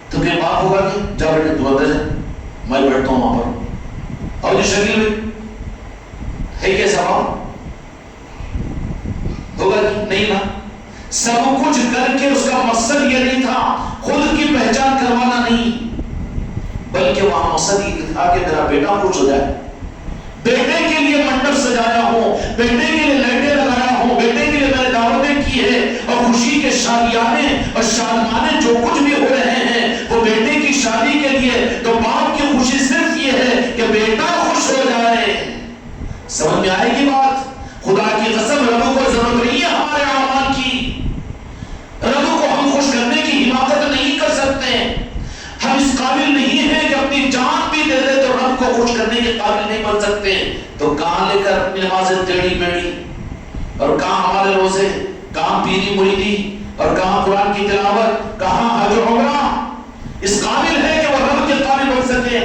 [SPEAKER 1] تو کہ باپ ہوگا کہ جا بیٹے تو اندر جائے، میں بیٹھتا ہوں وہاں پر. اور جو شکل میں ہے کیسا باپ ہوگا کہ نہیں نا. سب کچھ کر کے اس کا مقصد یہ نہیں تھا خود کی پہچان کروانا نہیں، بلکہ وہاں مقصد یہ تھا کہ میرا بیٹا خوش ہو جائے. بیٹے کے لیے منڈپ سجایا ہوں، بیٹے کے لیے لائٹیں لگایا ہوں، بیٹے کے شادیانے اور شادمانے جو کچھ بھی ہو رہے ہیں وہ بیٹے کی شادی کے لیے، تو باپ کی خوشی صرف یہ ہے کہ بیٹا خوش ہو جائے۔ سمجھ میں آئے گی بات؟ خدا کی قسم رب کو ضرورت نہیں ہے ہمارے اعمال کی، رب کو ہم خوش کرنے کی حماقت نہیں کر سکتے، ہم اس قابل نہیں ہیں کہ اپنی جان بھی دے دے تو رب کو خوش کرنے کے قابل نہیں بن سکتے۔ تو کہاں لے کر اپنی نمازیں ٹیڑھی میڑھی، اور کہاں ہمارے روزے، کہاں پیری مریدی، اور کہاں قرآن کی تلاوت، کہاں حج و عمرہ اس قابل ہے کہ وہ رب کے قابل بن سکے۔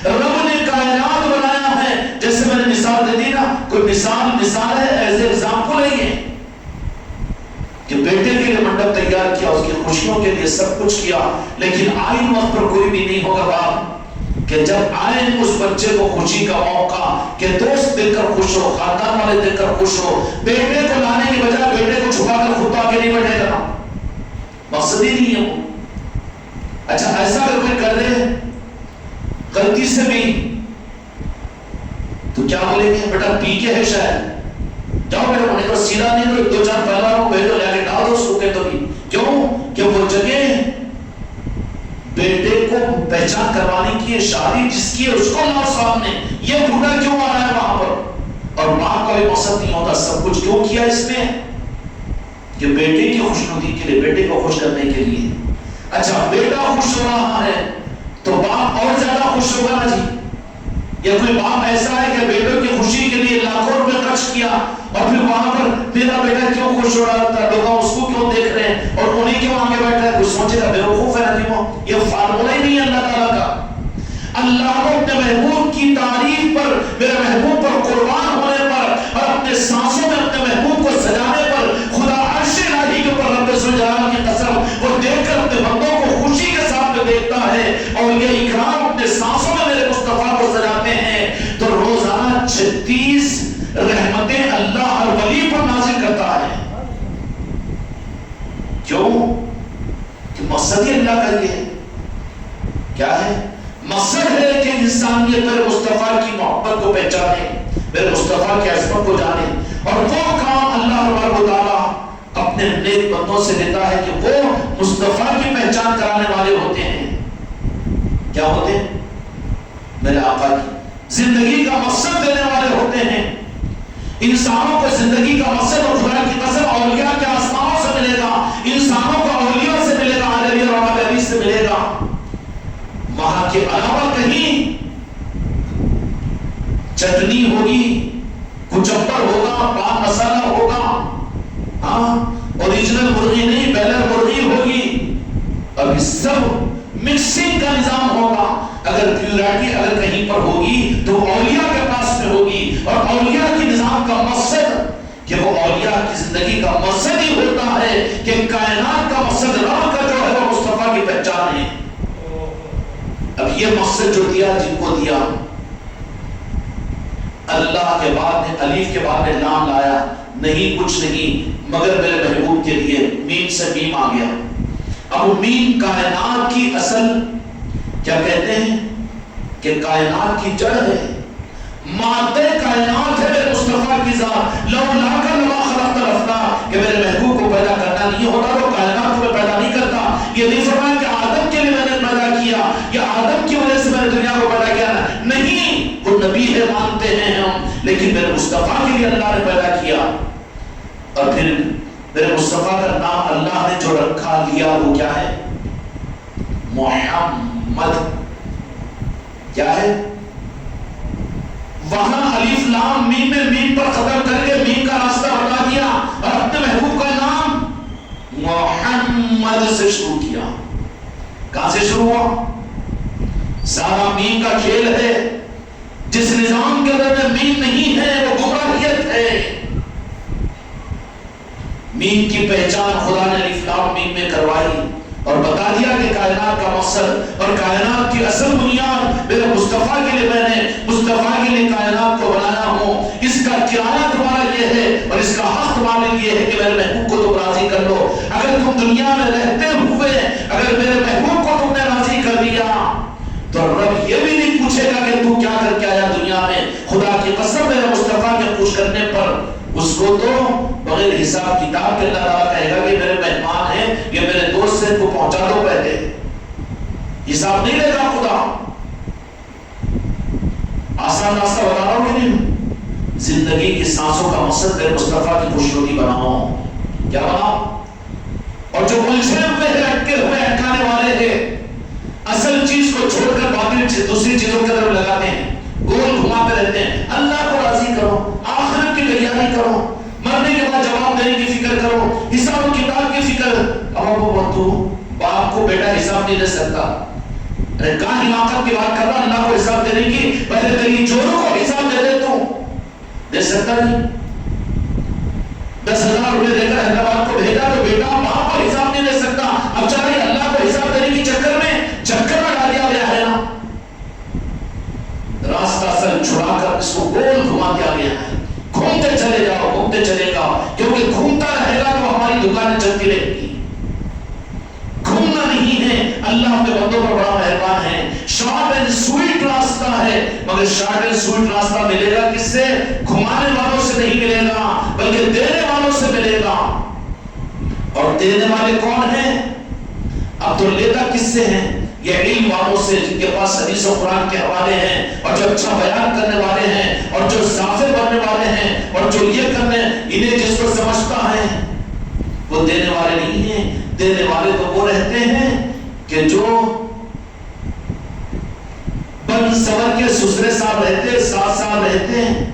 [SPEAKER 1] رب نے کائنات بنایا ہے، جیسے میں نے مثال دے دی نا، کوئی مثال ہے، ایز ایگزامپل ہے یہ کہ بیٹے کے لیے منڈپ تیار کیا، اس کی خوشیوں کے لیے سب کچھ کیا، لیکن آئین وقت پر کوئی بھی نہیں ہوگا باپ کہ جب آئے اس بچے کو خوشی کا موقع کہ دوست دیکھ کر خوش ہو، خاندان والے دیکھ کر خوش ہو، بیٹے کو لانے کی بجائے بیٹے کو چھپا کر خود آگے نہیں بڑھے گا، مقصد ہی نہیں ہے وہ۔ اچھا ایسا اگر کوئی کر دے غلطی سے بھی تو کیا بولیں گے؟ بیٹا پی کے ہے شاید، جاؤ بیٹا انہیں تو سیدھا نہیں دو، دو چار پہلوانوں کو بھیجو، لے کے ڈال دو اس کو، تو بھی کیوں کہ وہ جگہ بیٹے کو پہچان کروانے کی شادی جس کی ہے اس کو لاؤ سامنے، یہ بوڑھا کیوں آ رہا ہے وہاں پر؟ اور باپ کا بھی مقصد نہیں ہوتا، سب کچھ کیوں کیا اس نے؟ کہ بیٹے کی خوشنودی کے لیے، بیٹے کو خوش کرنے کے لیے۔ اچھا بیٹا خوش ہو رہا ہے تو باپ اور زیادہ خوش ہوگا نا جی۔ یا کوئی باپ ایسا ہے کہ بیٹوں کی خوشی کے لیے لاکھوں روپے خرچ کیا اور پھر وہاں پر میرا بیٹا کیوں خوش ہو رہا تھا، لوگ اس کو کیوں دیکھ رہے ہیں اور انہیں کیوں آگے بیٹھ رہا ہے، کچھ سوچے گا بیوقوف ہے نا جی، یہ فارمولہ ہی نہیں ہے اللہ تعالیٰ کا۔ اللہ کو اپنے محبوب کی تعریف پر، میرے محبوب پر قربان ہونے پر اور اپنے سانسوں میں اپنے محبوب کو سجانے پر، خدا عرش الہی کے اوپر رب ذوالجلال کی قسم وہ دیکھ کر اپنے بندوں کو خوشی کے ساتھ میں دیکھتا ہے، اور یہ اکرام اپنے سانسوں میں میرے مصطفیٰ کو سجاتے ہیں، تو روزانہ 36 رحمتیں اللہ ہر ولی پر نازل کرتا ہے۔ کیوں؟ کہ مقصد ہی اللہ کا یہ ہے۔ کیا ہے مقصد؟ ہے کہ انسانیت میرے مصطفیٰ کی محبت کو پہچانے، میرے مصطفیٰ کی عظمت کو جانے، اور وہ کام اللہ تبارک و تعالیٰ اپنے نیک بندوں سے دیتا ہے کہ وہ مصطفیٰ کی پہچان کرانے والے ہوتے ہیں۔ کیا ہوتے ہیں؟ میرے آقا کی زندگی کا مقصد دینے والے ہوتے ہیں۔ انسانوں کو زندگی کا مقصد اور خدا کی قسم اولیاء کے آسمانوں سے ملے گا، انسانوں کو اولیاء سے ملے گا، عالمی اور عالمی سے ملے گا، وہاں کے علاوہ کہیں چٹنی ہوگی، کچمبر ہوگا، پان مسالہ ہوگا، ہاں اوریجنل مرغی نہیں بیلر مرغی ہوگی، اب اس سب مکسنگ کا نظام ہوگا۔ اگر پیورٹی اگر کہیں پر ہوگی تو اولیاء کے پاس میں ہوگی، اور اولیاء کی نظام کا مقصد کہ وہ اولیاء کی زندگی کا مقصد ہی ہوتا ہے کہ کائنات کا مقصد رب کا جو ہے وہ مصطفیٰ کی پہچان ہے۔ اب یہ مقصد جو دیا جن کو دیا، اللہ کے بعد نے الف کے بعد نے لام لایا، نہیں کچھ نہیں مگر میرے محبوب کے لیے، میم سے میم آ گیا۔ اب میم کائنات کی اصل کیا کہتے ہیں کہ کائنات کی جڑ ہے، مادہ کائنات ہے میرے مصطفیٰ کی ذات۔ لولا لما خلقت الافلاک، کہ میرے محبوب کو پیدا کرنا نہیں ہوتا تو کائنات کو پیدا نہیں کرتا۔ یہ نہیں فرمایا کہ آدم کے لیے میں نے پیدا کیا یا آدم کی وجہ سے میں نے دنیا کو پیدا کیا، نہیں، وہ نبی ہے مانتے ہیں ہم، لیکن میرے مصطفیٰ کے لیے اللہ نے پیدا کیا۔ اور پھر میرے مصطفیٰ کا نام اللہ نے جو رکھا لیا وہ کیا ہے؟ محمد۔ کیا ہے؟ وہاں الف لام میم میں میم پر ختم کر کے میم کا راستہ بتا دیا اور اپنے محبوب کا نام محمد سے شروع کیا۔ کہاں سے شروع ہوا؟ سارا میم کا کھیل ہے، جس نظام کے اندر میم نہیں ہے وہ گمراہیت ہے۔ میم کی پہچان خدا نے الف لام میم میں کروائی اور بتا دیا کہ کائنات کا مقصد اور کائنات کی اصل بنیاد میرے مصطفیٰ کے لیے، میں نے مصطفیٰ کے لیے کائنات کو بنایا ہوں، اس کا کرایہ تمہارا یہ ہے اور اس کا حق تمہارے لیے ہے کہ میرے محبوب کو تم راضی کر لو۔ اگر تم دنیا میں رہتے ہوئے اگر میرے محبوب کو تم نے راضی کر لیا تو رب یہ بھی نہیں پوچھے گا کہ تو کیا کر کے آیا دنیا میں۔ خدا کی قسم میرے مصطفیٰ کے خوش کرنے پر اس کو تو بغیر حساب کتاب کے اللہ تعالیٰ کہے گا کہ میرے مہمان ہیں، یہ میرے دوست سے ان کو پہنچا دو، پہلے حساب نہیں لے گا خدا۔ آسان راستہ بتا رہا ہوں کہ نہیں؟ زندگی کی سانسوں کا مقصد میرے مصطفیٰ کی خوشنودی بناؤ، کیا بناؤ؟ اور جو الجھے ہوئے ہیں، اٹکے ہوئے اٹکانے والے ہیں، اصل چیز کو چھوڑ کر باطل دوسری چیزوں کی طرف لگاتے ہیں، گول گھماتے رہتے ہیں۔ اللہ کو راضی کرو، آخرت کی تیاری کرو، مرنے کے بعد جواب دینے کی فکر کرو، حساب کتاب کی فکر۔ اب تو باپ کو بیٹا حساب نہیں دے سکتا، کہاں حماقت کی بات کر رہا؟ اللہ کو حساب دینے کی، پہلے تیری چوروں کو حساب دے دے، تو دے سکتا نہیں؟ 10,000 روپے دے کر حیدرآباد کو بھیجا تو بیٹا باپ کو حساب نہیں دے سکتا، اب چاہے اللہ کو حساب دینے کی چکر میں ڈال دیا گیا ہے نا، راستہ اصل چھڑا کر اس کو گول گھما دیا گیا ہے۔ گھومتے چلے جاؤ، گھومتے چلے جاؤ، کیونکہ گھومتا رہے گا تو ہماری دکانیں چلتی رہیں گی۔ گھومنا نہیں ہے، اللہ اپنے بندوں پر بڑا مہربان ہے۔ شارٹ اینڈ سویٹ راستہ ہے، مگر شارٹ اینڈ سویٹ راستہ ملے گا کس سے؟ گھمانے والوں سے نہیں ملے گا، بلکہ دینے والوں سے ملے گا۔ اور دینے والے کون ہیں؟ اب تو لیتا کس سے ہیں؟ یہ علم والوں سے، جن کے پاس حدیث و قرآن کے حوالے ہیں، اور جو اچھا بیان کرنے والے ہیں، اور جو ظافر بننے والے ہیں، اور جو یہ کرنے انہیں جس کو سمجھتا ہے، وہ دینے والے نہیں ہیں۔ دینے والے تو وہ رہتے ہیں کہ جو بن سور کے سسرے سال رہتے، 7 سال رہتے ہیں،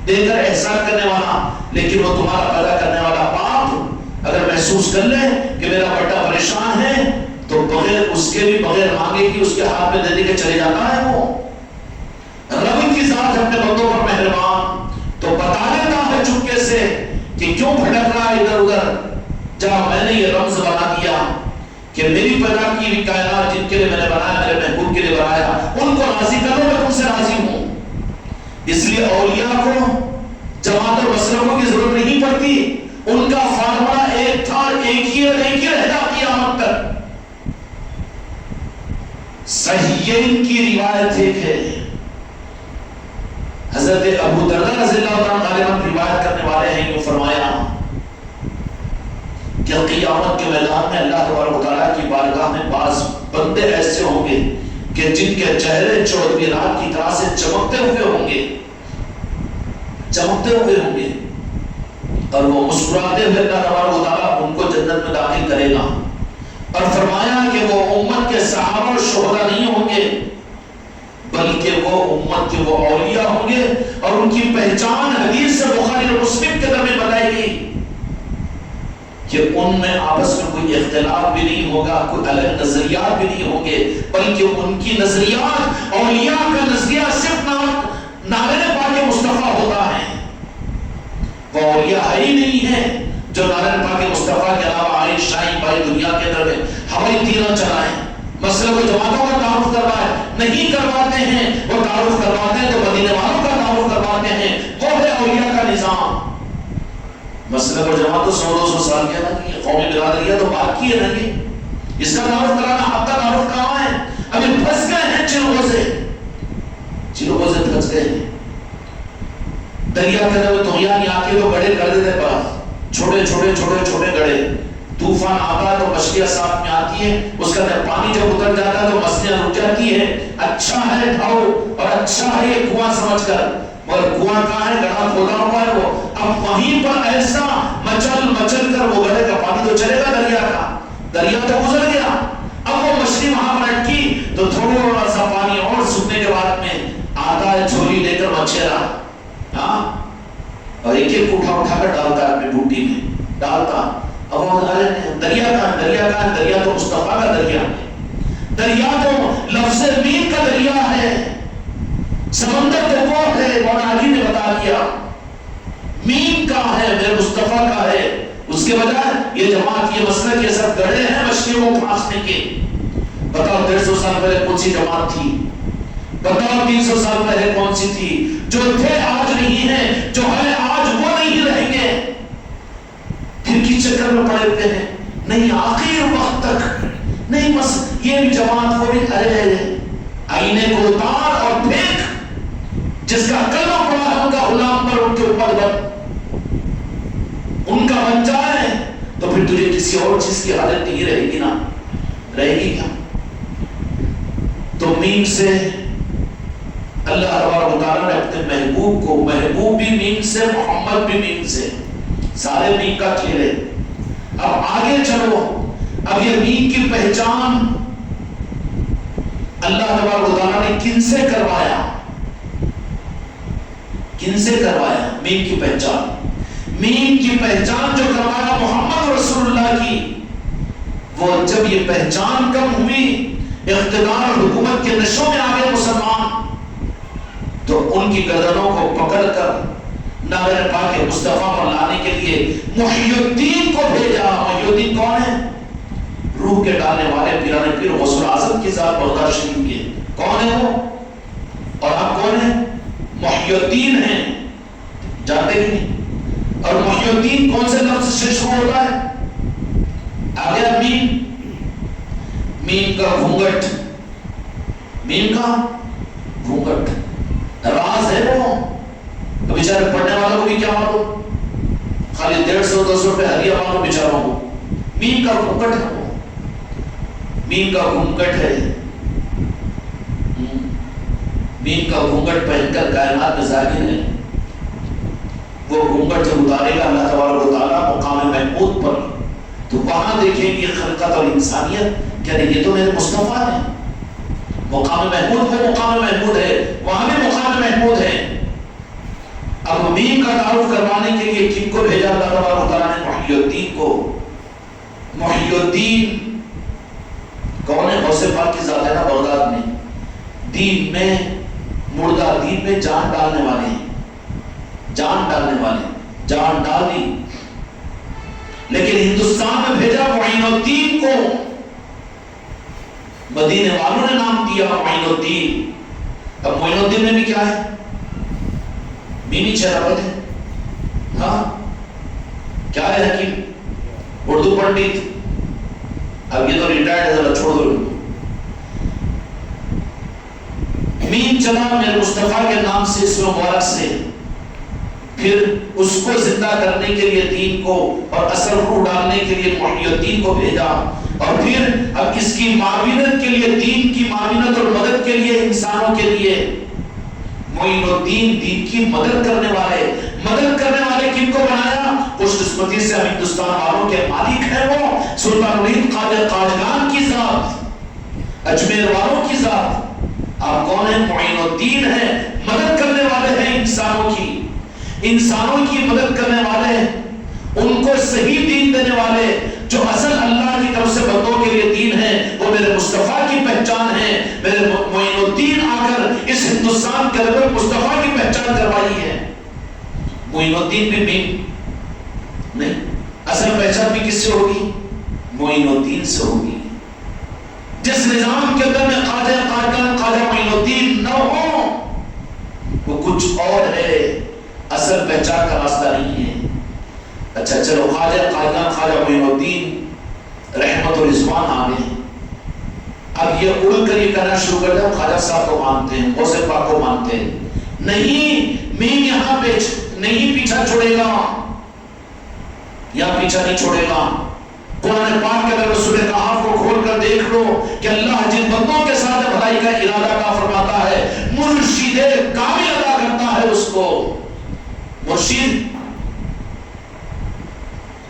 [SPEAKER 1] دے کر احسان کرنے والا، لیکن وہ تمہارا پیدا کرنے والا باپ اگر محسوس کر لے کہ میرا بیٹا پریشان ہے تو بغیر اس کے بھی بغیر مانگے کہ اس کے ہاتھ میں دے دے کے چلے جاتا ہے۔ وہ رب کی ذات اپنے بندوں پر مہربان، تو بتا دیتا ہے چپکے سے کہ کیوں بھٹک رہا ہے ادھر ادھر، جب میں نے یہ رمز بنا دیا کہ میری پیدا کی ہوئی کائنات جن کے لیے میں نے بنایا، میرے محبوب کے لیے بنایا، ان کو راضی کرو، میں تم سے راضی ہوں۔ اس لیے اولیاء کو جماعت اور مسلکوں کی ضرورت نہیں پڑتی، ان کا فارمولا ایک تھا، ایک ہی رہے گا قیامت تک۔ صحیحین کی روایت ایک ہے، حضرت ابو درداء رضی اللہ عنہ غالباً روایت کرنے والے ہیں، یوں فرمایا کہ قیامت کے میدان میں اللہ تبارک و تعالیٰ کی بارگاہ میں بعض بندے ایسے ہوں گے کہ جن کے چہرے 14ویں رات کی طرح سے چمکتے ہوئے ہوں گے، چمکتے ہوئے ہوں گے، اور وہ مسکراتے ہوئے اللہ تبارک و تعالیٰ ان کو جنت میں داخل کرے گا۔ اور فرمایا کہ وہ امت کے صحابہ اور شہداء نہیں ہوں گے، بلکہ وہ امت کے وہ اولیاء ہوں گے، اور ان کی پہچان حدیث سے بخاری اور مسلم کے درمیان بتائی گئی کہ ان میں آپس میں کوئی اختلاف بھی نہیں ہوگا، کوئی الگ نظریات بھی نہیں ہوں گے، بلکہ ان کی نظریات، اولیاء کا نظریہ صرف نعرہ پاک مصطفیٰ ہوتا ہے۔ وہ اولیاء ہے ہی نہیں ہے جو نعرہ پاک مصطفیٰ کے علاوہ آئے شاہی بھائی دنیا کے اندر میں ہوائی تیرہ چلائیں، مسئلہ کو جماعتوں کا تعارف کروائے نہیں کرواتے ہیں، وہ تعارف کرواتے ہیں تو مدینے والوں کا تعارف کرواتے ہیں، وہ ہے اولیاء کا نظام۔ مسئلہ کو جماعت تو 100-200 سال کے نا، قومی برادریاں تو باقی ہے نہیں، اس کا تعارف کرانا حق کا تعارف کہاں ہے؟ ابھی پھنس گئے ہیں چلووں سے پھنس گئے ہیں۔ دریا کے اندر دنیا آتی ہے تو گڑھے کر دیتے پاس، چھوٹے گڑھے، طوفان آتا ہے تو مچھلیاں ساتھ میں آتی ہیں، اس کا پانی جب اتر جاتا ہے تو مچھلیاں رک جاتی ہیں۔ اچھا ہے ڈھاؤ اور اچھا ہے یہ کنواں سمجھ کر، اور کنواں کہاں ہے؟ گڑھا کھودا ہوا ہے وہ، اب وہیں پر ایسا مچل کر وہ گڑھے کا پانی تو چلے گا، دریا تو گزر گیا، اب وہ مچھلی وہاں پر اٹکی تو تھوڑا سا پانی اور سوکھنے کے بعد میں آتا ہے جھولی لے کر مچھیرا، اور ایک اٹھا کر ڈالتا ہے اپنی بوٹی میں ڈالتا، اب وہ دریا تو مصطفیٰ کا دریا ہے، دریا تو لفظ مین کا دریا ہے، سمندر تو وہ ہے، مولانا علی نے بتا دیا مین کا ہے، میرے مصطفیٰ کا ہے۔ اس کے بجائے یہ جماعت، یہ مسلک، یہ سب گڑھے ہیں مچھلیوں کو پھانسنے کے۔ بتاؤ 150 سال پہلے کون سی جماعت تھی؟ بتاؤ 300 سال پہلے کون سی تھی؟ جو تھے آج نہیں ہے، جو ہے آج وہ نہیں رہیں گے۔ پھر کی چکر میں پڑے ہوئے ہیں، نہیں آخر وقت تک نہیں، بس یہ بھی جماعت وہ بھی، ارے آئینے کو اتار اور پھینک، جس کا کلمہ پڑا ہے ان کا غلام پر، ان کے اوپر بن، ان کا بن جائے تو پھر تجھے کسی اور چیز کی حاجت نہیں رہے گی نا، رہے گی کیا؟ تو میم سے اللہ تبارک و تعالیٰ نے اپنے محبوب کو، محبوب بھی میم سے، محمد بھی میم سے، سارے میم کا کھیل ہے۔ اب آگے چلو، اب یہ میم کی پہچان اللہ تبارک و تعالیٰ نے کن سے کروایا؟ کن سے کروایا میم کی پہچان؟ میم کی پہچان جو کروایا محمد رسول اللہ کی، وہ جب یہ پہچان کم ہوئی، اقتدار اور حکومت کے نشوں میں آگے مسلمان، تو ان کی گردنوں کو پکڑ کر ناظر پاک مصطفیٰ پر لانے کے لیے محی الدین کو بھیجا۔ محی الدین کون ہے؟ روح کے ڈالنے والے پیران پیر غوث الاعظم کی ذات بغداد شریف کے، کون ہے وہ؟ اور آپ کون ہیں؟ محی الدین ہیں، جانتے ہی نہیں۔ اور محی الدین کون سے لفظ سے شروع ہوتا ہے؟ آگے میم، میم کا گھونگٹ، میم کا گھونگٹ راز ہے وہ، بیچارے پڑھنے والوں کو بھی کیا معلوم، خالی 150-200 روپے ہدیہ مانو بیچاروں کو۔ میم کا گھونگٹ ہے وہ، میم کا گھونگٹ ہے، میم کا گھونگٹ پہن کر کائنات میں ظاہر ہے۔ وہ گھونگٹ جب اتارے گا اللہ تبارک و تعالیٰ مقام محمود پر، تو وہاں دیکھیں گی خلقت اور انسانیت، کہتے یہ تو میرے مصطفیٰ ہیں۔ مقام محمود وہ مقام محمود ہے، وہاں بھی مقام محمود ہے۔ اب میم کا تعارف کروانے کے لیے کن کو بھیجا اللہ تبارک و تعالیٰ نے؟ محی الدین کو۔ محی الدین کون ہے؟ غوث پاک کی ذات ہے نا بغداد میں، دین میں مردہ دین میں جان ڈالنے والے ہیں، جان ڈالنے والے، جان ڈالی، لیکن ہندوستان میں بھیجا معین الدین کو۔ مدینے والوں نے نام دیا معین الدین۔ اب معین الدین میں بھی کیا ہے؟ مینی چہرہ ہے، ہاں کیا ہے؟ حکیم، اردو پنڈت، اب یہ تو ریٹائرڈ ہے، ذرا چھوڑ دو۔ مین چلا میرے مصطفیٰ کے نام سے، اسم مبارک سے، پھر اس کو زندہ کرنے کے لیے دین کو اور اثر روح ڈالنے کے لیے محی الدین کو بھیجا، اور پھر اب اس کی معاونت کے لیے، دین کی معاونت اور مدد کے لیے، انسانوں کے لیے معین الدین، دین کی مدد کرنے والے، مدد کرنے والے کن کو بنایا؟ خوش قسمتی سے ہم ہندوستان والوں کے مالک ہیں وہ سلطان الہند خواجہ قاجگان کی ذات، اجمیر والوں کی ذات۔ آپ کون ہیں؟ معین الدین ہیں، مدد کرنے والے ہیں انسانوں کی، انسانوں کی مدد کرنے والے، ان کو صحیح دین دینے والے، جو اصل اللہ کی طرف سے بندوں کے لیے دین ہے، وہ میرے مصطفیٰ کی پہچان ہے۔ میرے معین الدین آ کر اس ہندوستان کے اندر مصطفیٰ کی پہچان کروائی ہے۔ معین الدین بھی میم نہیں، اصل پہچان بھی کس سے ہوگی؟ معین الدین سے ہوگی۔ جس نظام کے اندر میں خواجہ قاجگان، خواجہ معین الدین نہ ہو، وہ کچھ اور ہے، اصل پہچان کا راستہ نہیں ہے۔ اچھا چلو، خواجہ قاجگان، خواجہ معین الدین رحمت و رضوان آ گئے، اب یہ اڑ کر یہ کہنا شروع کر دیں خواجہ صاحب کو مانتے ہیں، غوث پاک کو مانتے ہیں، نہیں میم یہاں پہ نہیں پیچھا چھوڑے گا، یہاں پیچھا نہیں چھوڑے گا۔ قرآن پاک کے اندر سورہ کہف کو کھول کر دیکھ لو کہ اللہ جن بندوں کے ساتھ بھلائی کا ارادہ کا فرماتا ہے، مرشد کامل ادا کرتا ہے اس کو، مرشد۔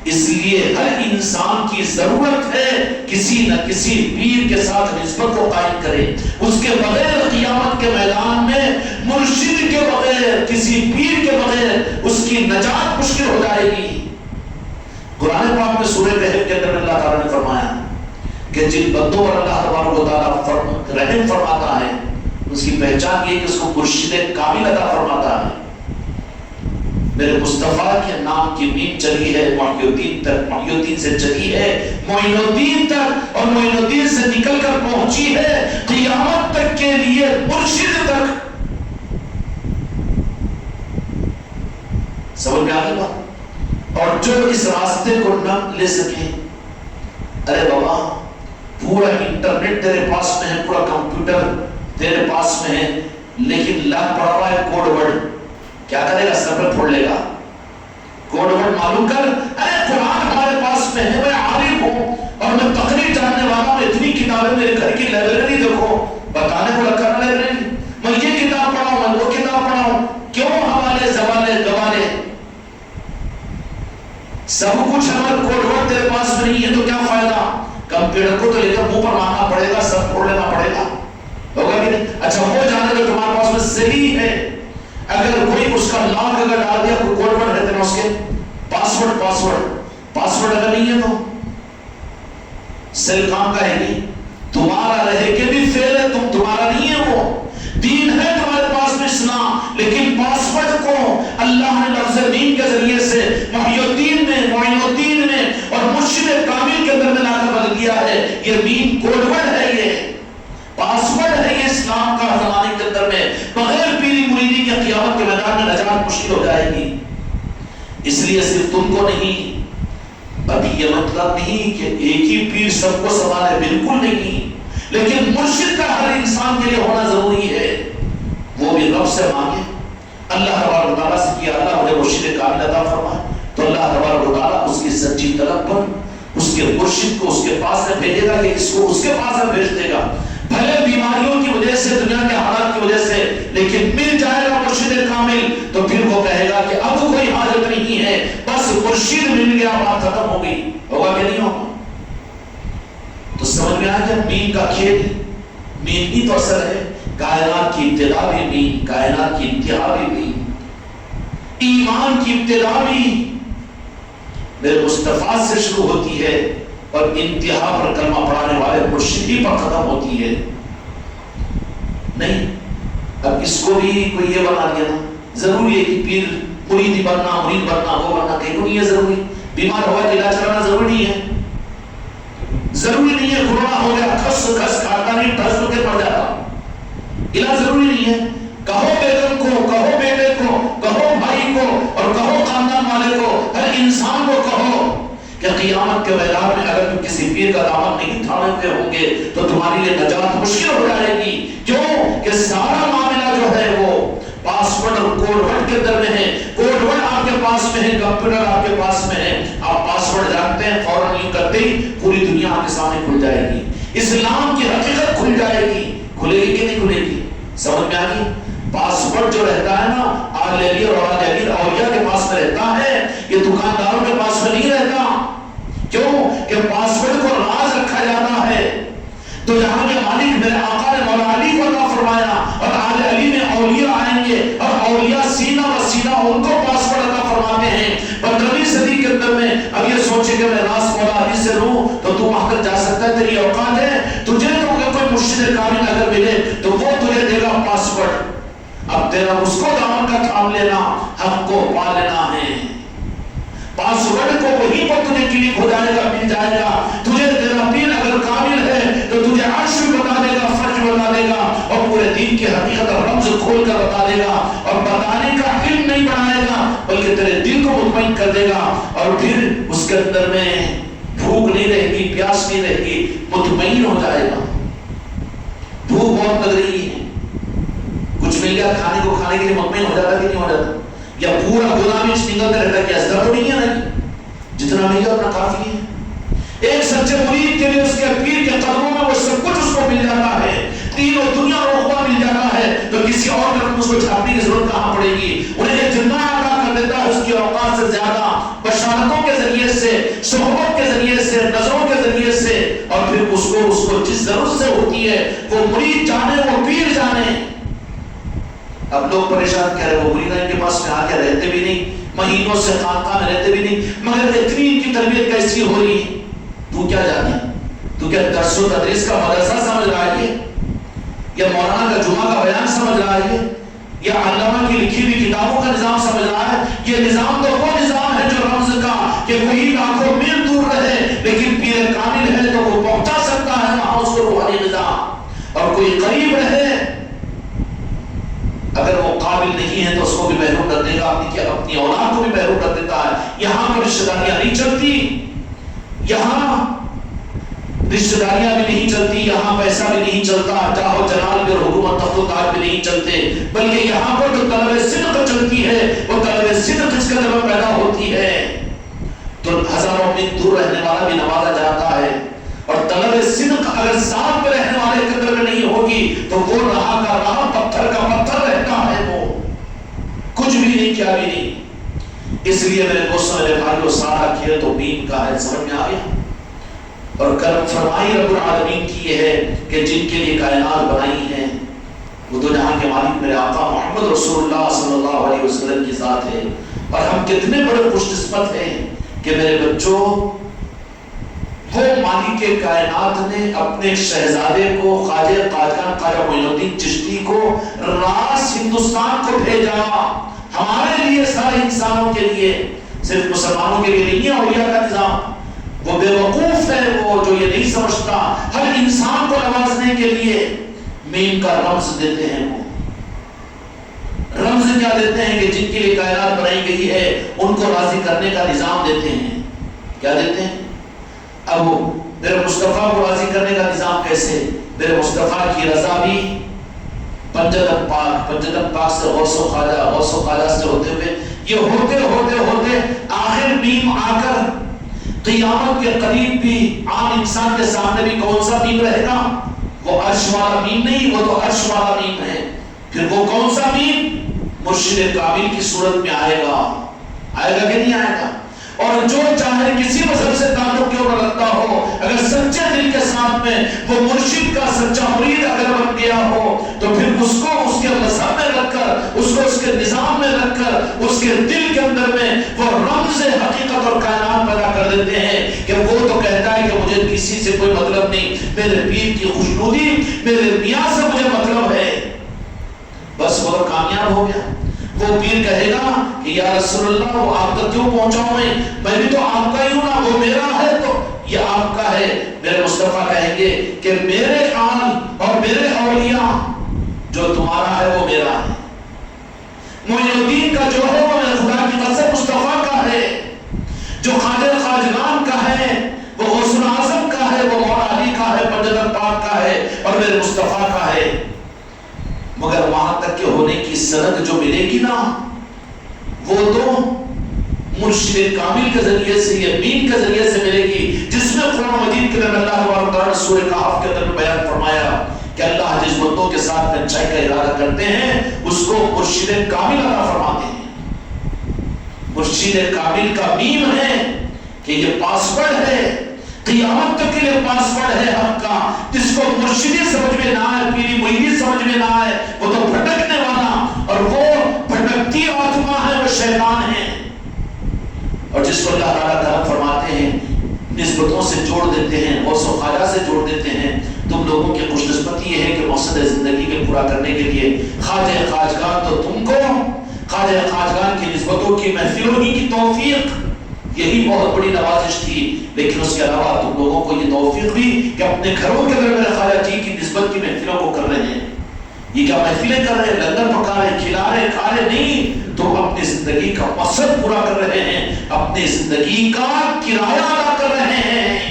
[SPEAKER 1] اس لیے ہر انسان کی ضرورت ہے کسی نہ کسی پیر کے ساتھ نسبت کو قائم کرے، اس کے بغیر قیامت کے میدان میں، مرشد کے بغیر، کسی پیر کے بغیر اس کی نجات مشکل ہو جائے گی۔ قرآن پاک میں سورہ کہف کے اندر اللہ تعالیٰ نے فرمایا کہ جن بندوں پر اللہ تبارک و تعالیٰ رحم فرماتا ہے، اس کی پہچان یہ کہ اس کو مرشد کامل عطا فرماتا ہے۔ میرے مصطفیٰ کے نام کی میم چلی ہے محی الدین تک، محی الدین سے چلی ہے معین الدین تک، اور معین الدین سے نکل کر پہنچی ہے قیامت تک کے لیے مرشد تک۔ سمجھ میں آ گئی بات؟ اور جو اس راستے کو نہ لے سکے، ارے بابا پورا انٹرنیٹ تیرے پاس میں ہے، پورا کمپیوٹر تیرے پاس میں ہے، لیکن لاکھ پڑا ہوا ہے کوڈ ورڈ، کیا کرے گا؟ سر پر پھوڑ لے گا۔ کوڈ ورڈ معلوم کر، پاس میں ہے، میں عالم ہوں اور میں تقریر جاننے والا ہوں، اتنی کتابیں میرے گھر کی لائبریری دیکھو، بتانے کو رکھا نا لائبریری، میں یہ کتاب پڑھا ہوں، میں وہ کتاب پڑھا ہوں، کیوں حوالے زوالے گوالے؟ سب کچھ اگر کوڈ ورڈ تیرے پاس میں نہیں ہے تو کیا فائدہ؟ کمپیوٹر کو تو لے کر منہ پر مارنا پڑے گا، سب پھوڑ لینا پڑے گا، ہوگا کہ نہیں؟ اچھا وہ جانے کہ تمہارے پاس میں صحیح ہے، اگر کوئی اس کا لاک اگر ڈال دیا، کوئی کوڈ ورڈ ہے اس کے پاسورڈ اگر نہیں ہے تو سیل کام کا ہے نہیں، تمہارا رہے کہ بھی فیل ہے، تمہارا نہیں ہے، وہ دین ہے تمہارے پاس میں اسلام، لیکن پاسورڈ کو اللہ نے لفظ دین کے ذریعے سے محی الدین میں اور مرشد کامل کے اندر میں لا کر بدل دیا ہے۔ یہ دین کوڈ ورڈ ہے، یہ پاسورڈ ہے، یہ اسلام کا زمانے کے اندر میں بغیر پیری مریدی کے قیامت کے میدان میں نجات مشکل ہو جائے گی۔ اس لیے صرف تم کو نہیں، ابھی یہ مطلب نہیں کہ ایک ہی پیر سب کو سنبھالے، بالکل نہیں، لیکن مرشد کا ہر انسان کے لیے ہونا ضروری ہے، وہ بھی رب سے مانگے، اللہ تبارک و تعالیٰ سے کیا اللہ مجھے مرشد کامل عطا فرمائے، تو اللہ تبارک و تعالیٰ اس کی سچی طلب پر اس کے مرشد کو اس کے پاس میں بھیجے گا کہ اس کو اس کے پاس میں بھیج دے گا، بھلے بیماریوں کی وجہ سے، دنیا کے حالات کی وجہ سے، لیکن مل جائے گا مرشد کامل تو پھر وہ کہے گا کہ اب کوئی حاجت نہیں ہے، بس مرشد مل گیا، بات ختم ہو گئی، ہوگا کہ نہیں ہوگا؟ تو سمجھ میں آ گیا مین کا کھیل، مین ہی تو اثر ہے، کائنات کی ابتدا بھی مین، کائنات کی انتہا بھی مین، ایمان کی ابتدا بھی میرے مصطفیٰ سے شروع ہوتی ہے اور انتہا پر کلمہ پڑھانے والے مرشد ہی پر ختم ہوتی ہے۔ نہیں، اب اس کو بھی کوئی یہ بنا دیا نا، ضروری ہے کہ پیر مرید بننا، مرید بننا، وہ بننا، کہیں کو نہیں ہے ضروری، بیمار ہوا کہ علاج کرانا ضروری نہیں ہے، ضروری نہیں ہے، کورونا ہو گیا کھس کھاتا نہیں ٹھس کے پڑ جاتا، علاج ضروری نہیں ہے، کہو بیگم کو، کہو بیٹے کو، کہو بھائی کو اور کہو خاندان والے کو، ہر انسان کو کہو کہ قیامت کے میدان میں اگر تم کسی پیر کا دامن نہیں تھامتے ہوں گے تو تمہارے لیے نجات مشکل ہو جائے گی، کیوں کہ سارا معاملہ جو ہے وہ پاسورڈ اور کوڈ ورڈ کے اندر میں ہے، کوڈ ورڈ آپ کے پاس میں ہے، کمپیوٹر آپ کے پاس میں ہے، آپ پاسورڈ جانتے ہیں، فوراً یوں کرتے ہی پوری دنیا آپ کے سامنے کھل جائے گی، اسلام کی حقیقت کھل جائے گی، کھلے گی کہ نہیں کھلے گی؟ سمجھ میں آ گئی؟ پاسورڈ جو رہتا ہے نا آل علی اور اولاد علی اولیاء کے پاس میں رہتا ہے، یہ دکانداروں کے پاس میں نہیں رہتا، کیوں کہ پاسورڈ کو راز رکھا جاتا ہے، تو جہاں میں مالک میرے آقا نے مولا علی کو عطا فرمایا اور آل علی میں اولیاء آئیں گے اور اولیاء سینہ و سینہ ان کو پاسورڈ عطا فرماتے ہیں 15ویں صدی کے اندر میں۔ اب یہ سوچے کہ میں راز مولا علی سے لوں تو تو وہاں تک جا سکتا ہے، تیری اوقات ہے، تجھے تو کوئی مرشد کامل اگر ملے تو وہ تجھے دے گا پاسورڈ، اب تیرا اس کو دامن کا تھام لینا، حق کو پا لینا ہے، پاسورڈ کو وہیں پر تجھے کلک ہو جائے گا، مل جائے گا، تجھے تیرا پیر اگر کامل ہے تو تجھے عرش بھی بتا دے گا، فرج بتا دے گا اور پورے دین کی حقیقت اور رمز کھول کر بتا دے گا، اور بتانے کا علم نہیں بنائے گا بلکہ تیرے دل کو مطمئن کر دے گا، اور پھر اس کے اندر میں بھوک نہیں رہے گی، پیاس نہیں رہے گی، مطمئن ہو جائے گا۔ بھوک بہت لگ رہی ہے، کچھ مل گیا کھانے کو، کھانے کے لیے مطمئن ہو جاتا کہ نہیں ہو جاتا؟ یا پورا گودام میں نکلتے رہتا کہ اثر تو نہیں ہے نا، جتنا مل گیا اتنا کافی ہے۔ ایک سچے مرید کے لیے اس کے پیر کے قدموں میں وہ سب کچھ اس کو مل جاتا ہے، دین و دنیا اور عقبہ مل جاتا ہے، تو کسی اور طرف اس کو چھاپنے کی ضرورت کہاں پڑے گی؟ انہیں ایک جنہ عطا کر دیتا ہے اس کی اوقات سے زیادہ، بشارتوں کے ذریعے سے، صحبت کے ذریعے سے، نظروں کے ذریعے سے، اور پھر اس کو جس ضرورت سے ہوتی ہے وہ مرید جانے، وہ پیر جانے۔ اب لوگ پریشان کہہ رہے وہ مرید ان کے پاس میں آ کے رہتے بھی نہیں، مہینوں سے خانقاہ میں رہتے بھی نہیں، مگر اتنی ان کی تربیت کیسی ہو رہی ہے؟ تو کیا جانے؟ تو کیا درس و تدریس کا مدرسہ سمجھ رہا ہے یا مولانا کا جمعہ کا بیان سمجھ رہا ہے یا علامہ کی لکھی ہوئی کتابوں کا نظام سمجھ رہا ہے؟ یہ نظام تو وہ نظام ہے جو رمز کا کہ کوئی لاکھوں میل دور رہے لیکن پیر کامل ہے تو وہ پہنچا سکتا ہے وہاں اس کو روحانی نظام، اور کوئی قریب رہے اگر وہ قابل نہیں ہے تو اس کو بھی محروم کر دے گا، اپنی اولاد کو بھی محروم کر دیتا ہے۔ یہاں پر رشتہ داریاں نہیں چلتی، یہاں رشتہ داریاں بھی نہیں چلتی، یہاں پیسہ بھی نہیں چلتا، جاہو جلال بھی اور حکومت تخت و تاج بھی نہیں چلتے، بلکہ یہاں پر جو طلب صدق چلتی ہے وہ طلب صدق جس کے اندر پیدا ہوتی ہے، تو ہزاروں میں دور رہنے اگر ساتھ میں رہنے والے قدر میں نہیں ہوگی تو وہ رہا کا رہا، پتھر کا پتھر رہتا ہے، وہ کچھ بھی نہیں، کیا بھی نہیں۔ اس لیے میرے دوستوں، میرے بھائیوں، سارا کھیل تو دین کا ہے، سمجھ میں آ گیا؟ اور کرم فرمائی رب العالمین کی یہ ہے کہ جن کے لیے کائنات بنائی ہے وہ دو جہاں کے مالک میرے آقا محمد رسول اللہ صلی اللہ علیہ وسلم کی ذات ہے۔ اور ہم کتنے بڑے خوش قسمت ہیں کہ میرے بچوں، وہ مالک کائنات نے اپنے شہزادے کو، خواجہ قادیان خواجہ معین الدین چشتی کو راس ہندوستان کو بھیجا، ہمارے لیے، سارے انسانوں کے لیے، صرف مسلمانوں کے لیے نہیں ہے اولیاء کا نظام۔ وہ بے وقوف ہے وہ جو یہ نہیں سمجھتا، ہر انسان کو نوازنے کے لیے میم کا رمز دیتے ہیں۔ وہ رمز کیا دیتے ہیں کہ جن کے لیے کائنات بنائی گئی ہے ان کو راضی کرنے کا نظام دیتے ہیں۔ کیا دیتے ہیں؟ اب میرے مصطفیٰ کو راضی کرنے کا نظام کیسے؟ میرے مصطفیٰ کی رضا بھی پنجتن پاک سے غوث و خواجہ سے ہوتے ہوئے، یہ ہوتے ہوتے ہوتے آخر میم آ کر قیامت کے قریب بھی عام انسان کے سامنے بھی کون سا میم رہے گا؟ وہ عرش والا میم نہیں، وہ تو عرش والا میم ہے۔ پھر وہ کون سا میم؟ مرشد کامل کی صورت میں آئے گا کہ نہیں آئے گا؟ اور جو چاہے کسی مذہب سے تعلق کیوں نہ رکھتا ہو، اگر سچے دل کے ساتھ میں وہ مرشد کا سچا مرید اگر بن گیا ہو تو پھر اس کو اس کے مذہب میں رکھ کر، اس کو اس کے نظام میں رکھ کر، اس کے دل کے اندر میں وہ رمز حقیقت اور کائنات پیدا کر دیتے ہیں کہ وہ تو کہتا ہے کہ مجھے کسی سے کوئی مطلب نہیں، میرے پیر کی خوشنودی، میرے میاں سے مجھے مطلب ہے، بس وہ تو کامیاب ہو گیا۔ وہ پیر کہے گا کہ یا رسول اللہ وہ آپ تک کیوں پہنچاؤں میں بھی تو آپ کا ہی ہوں نا، وہ میرا ہے تو یہ آپ کا ہے۔ میرے مصطفیٰ کہیں گے کہ میرے آل اور میرے اولیاء جو تمہارا ہے وہ میرا ہے، معین الدین کا جو ہے وہ میرے خدا کی قسم مصطفیٰ کا ہے، جو خواجہ خواجگان کا ہے وہ غوث الاعظم کا ہے، وہ مولا علی کا ہے، پنجتن پاک کا ہے اور میرے مصطفیٰ کا ہے۔ مگر وہاں تک کے ہونے کی سند جو ملے گی نا، وہ تو مرشد کامل کے ذریعے سے، یمین کے ذریعے سے ملے گی، جس میں قرآن مجید کے اندر اللہ تبارک و تعالیٰ نے سورہ کہف کے اندر بیان فرمایا کہ اللہ جس بندوں کے ساتھ میں اچھائی کا ارادہ کرتے ہیں اس کو مرشد کامل عطا فرماتے ہیں۔ مرشد کامل کا میم ہے کہ یہ پاسورڈ ہے، قیامت تک کے لیے پاسورڈ ہے حق کا۔ جس کو مرشدی سمجھ میں نہ آئے، پیری مریدی سمجھ میں نہ آئے، وہ تو بھٹکنے والا، اور وہ بھٹکتی آتما ہے، وہ شیطان ہے۔ اور جس کو اللہ تعالیٰ تعالیٰ فرماتے ہیں، نسبتوں سے جوڑ دیتے ہیں، غوث و خواجہ سے جوڑ دیتے ہیں، تم لوگوں کی خوش قسمتی یہ ہے کہ مقصد زندگی کے پورا کرنے کے لیے خواجہ خواجگان تو تم کو، خواجہ خواجگان کی نسبتوں کی محفلوں ہی کی توفیق، یہی بہت بڑی نوازش تھی۔ لیکن اس کے علاوہ تم لوگوں کو یہ توفیق بھی کہ اپنے گھروں کے اندر میرے خواجہ جی کی نسبت کی محفلوں کو کر رہے ہیں۔ یہ کیا محفلیں کر رہے ہیں، لنگر پکا رہے ہیں، کھلا رہے ہیں، کھا رہے نہیں، تو اپنی زندگی کا مقصد پورا کر رہے ہیں، اپنی زندگی کا کرایہ ادا کر رہے ہیں۔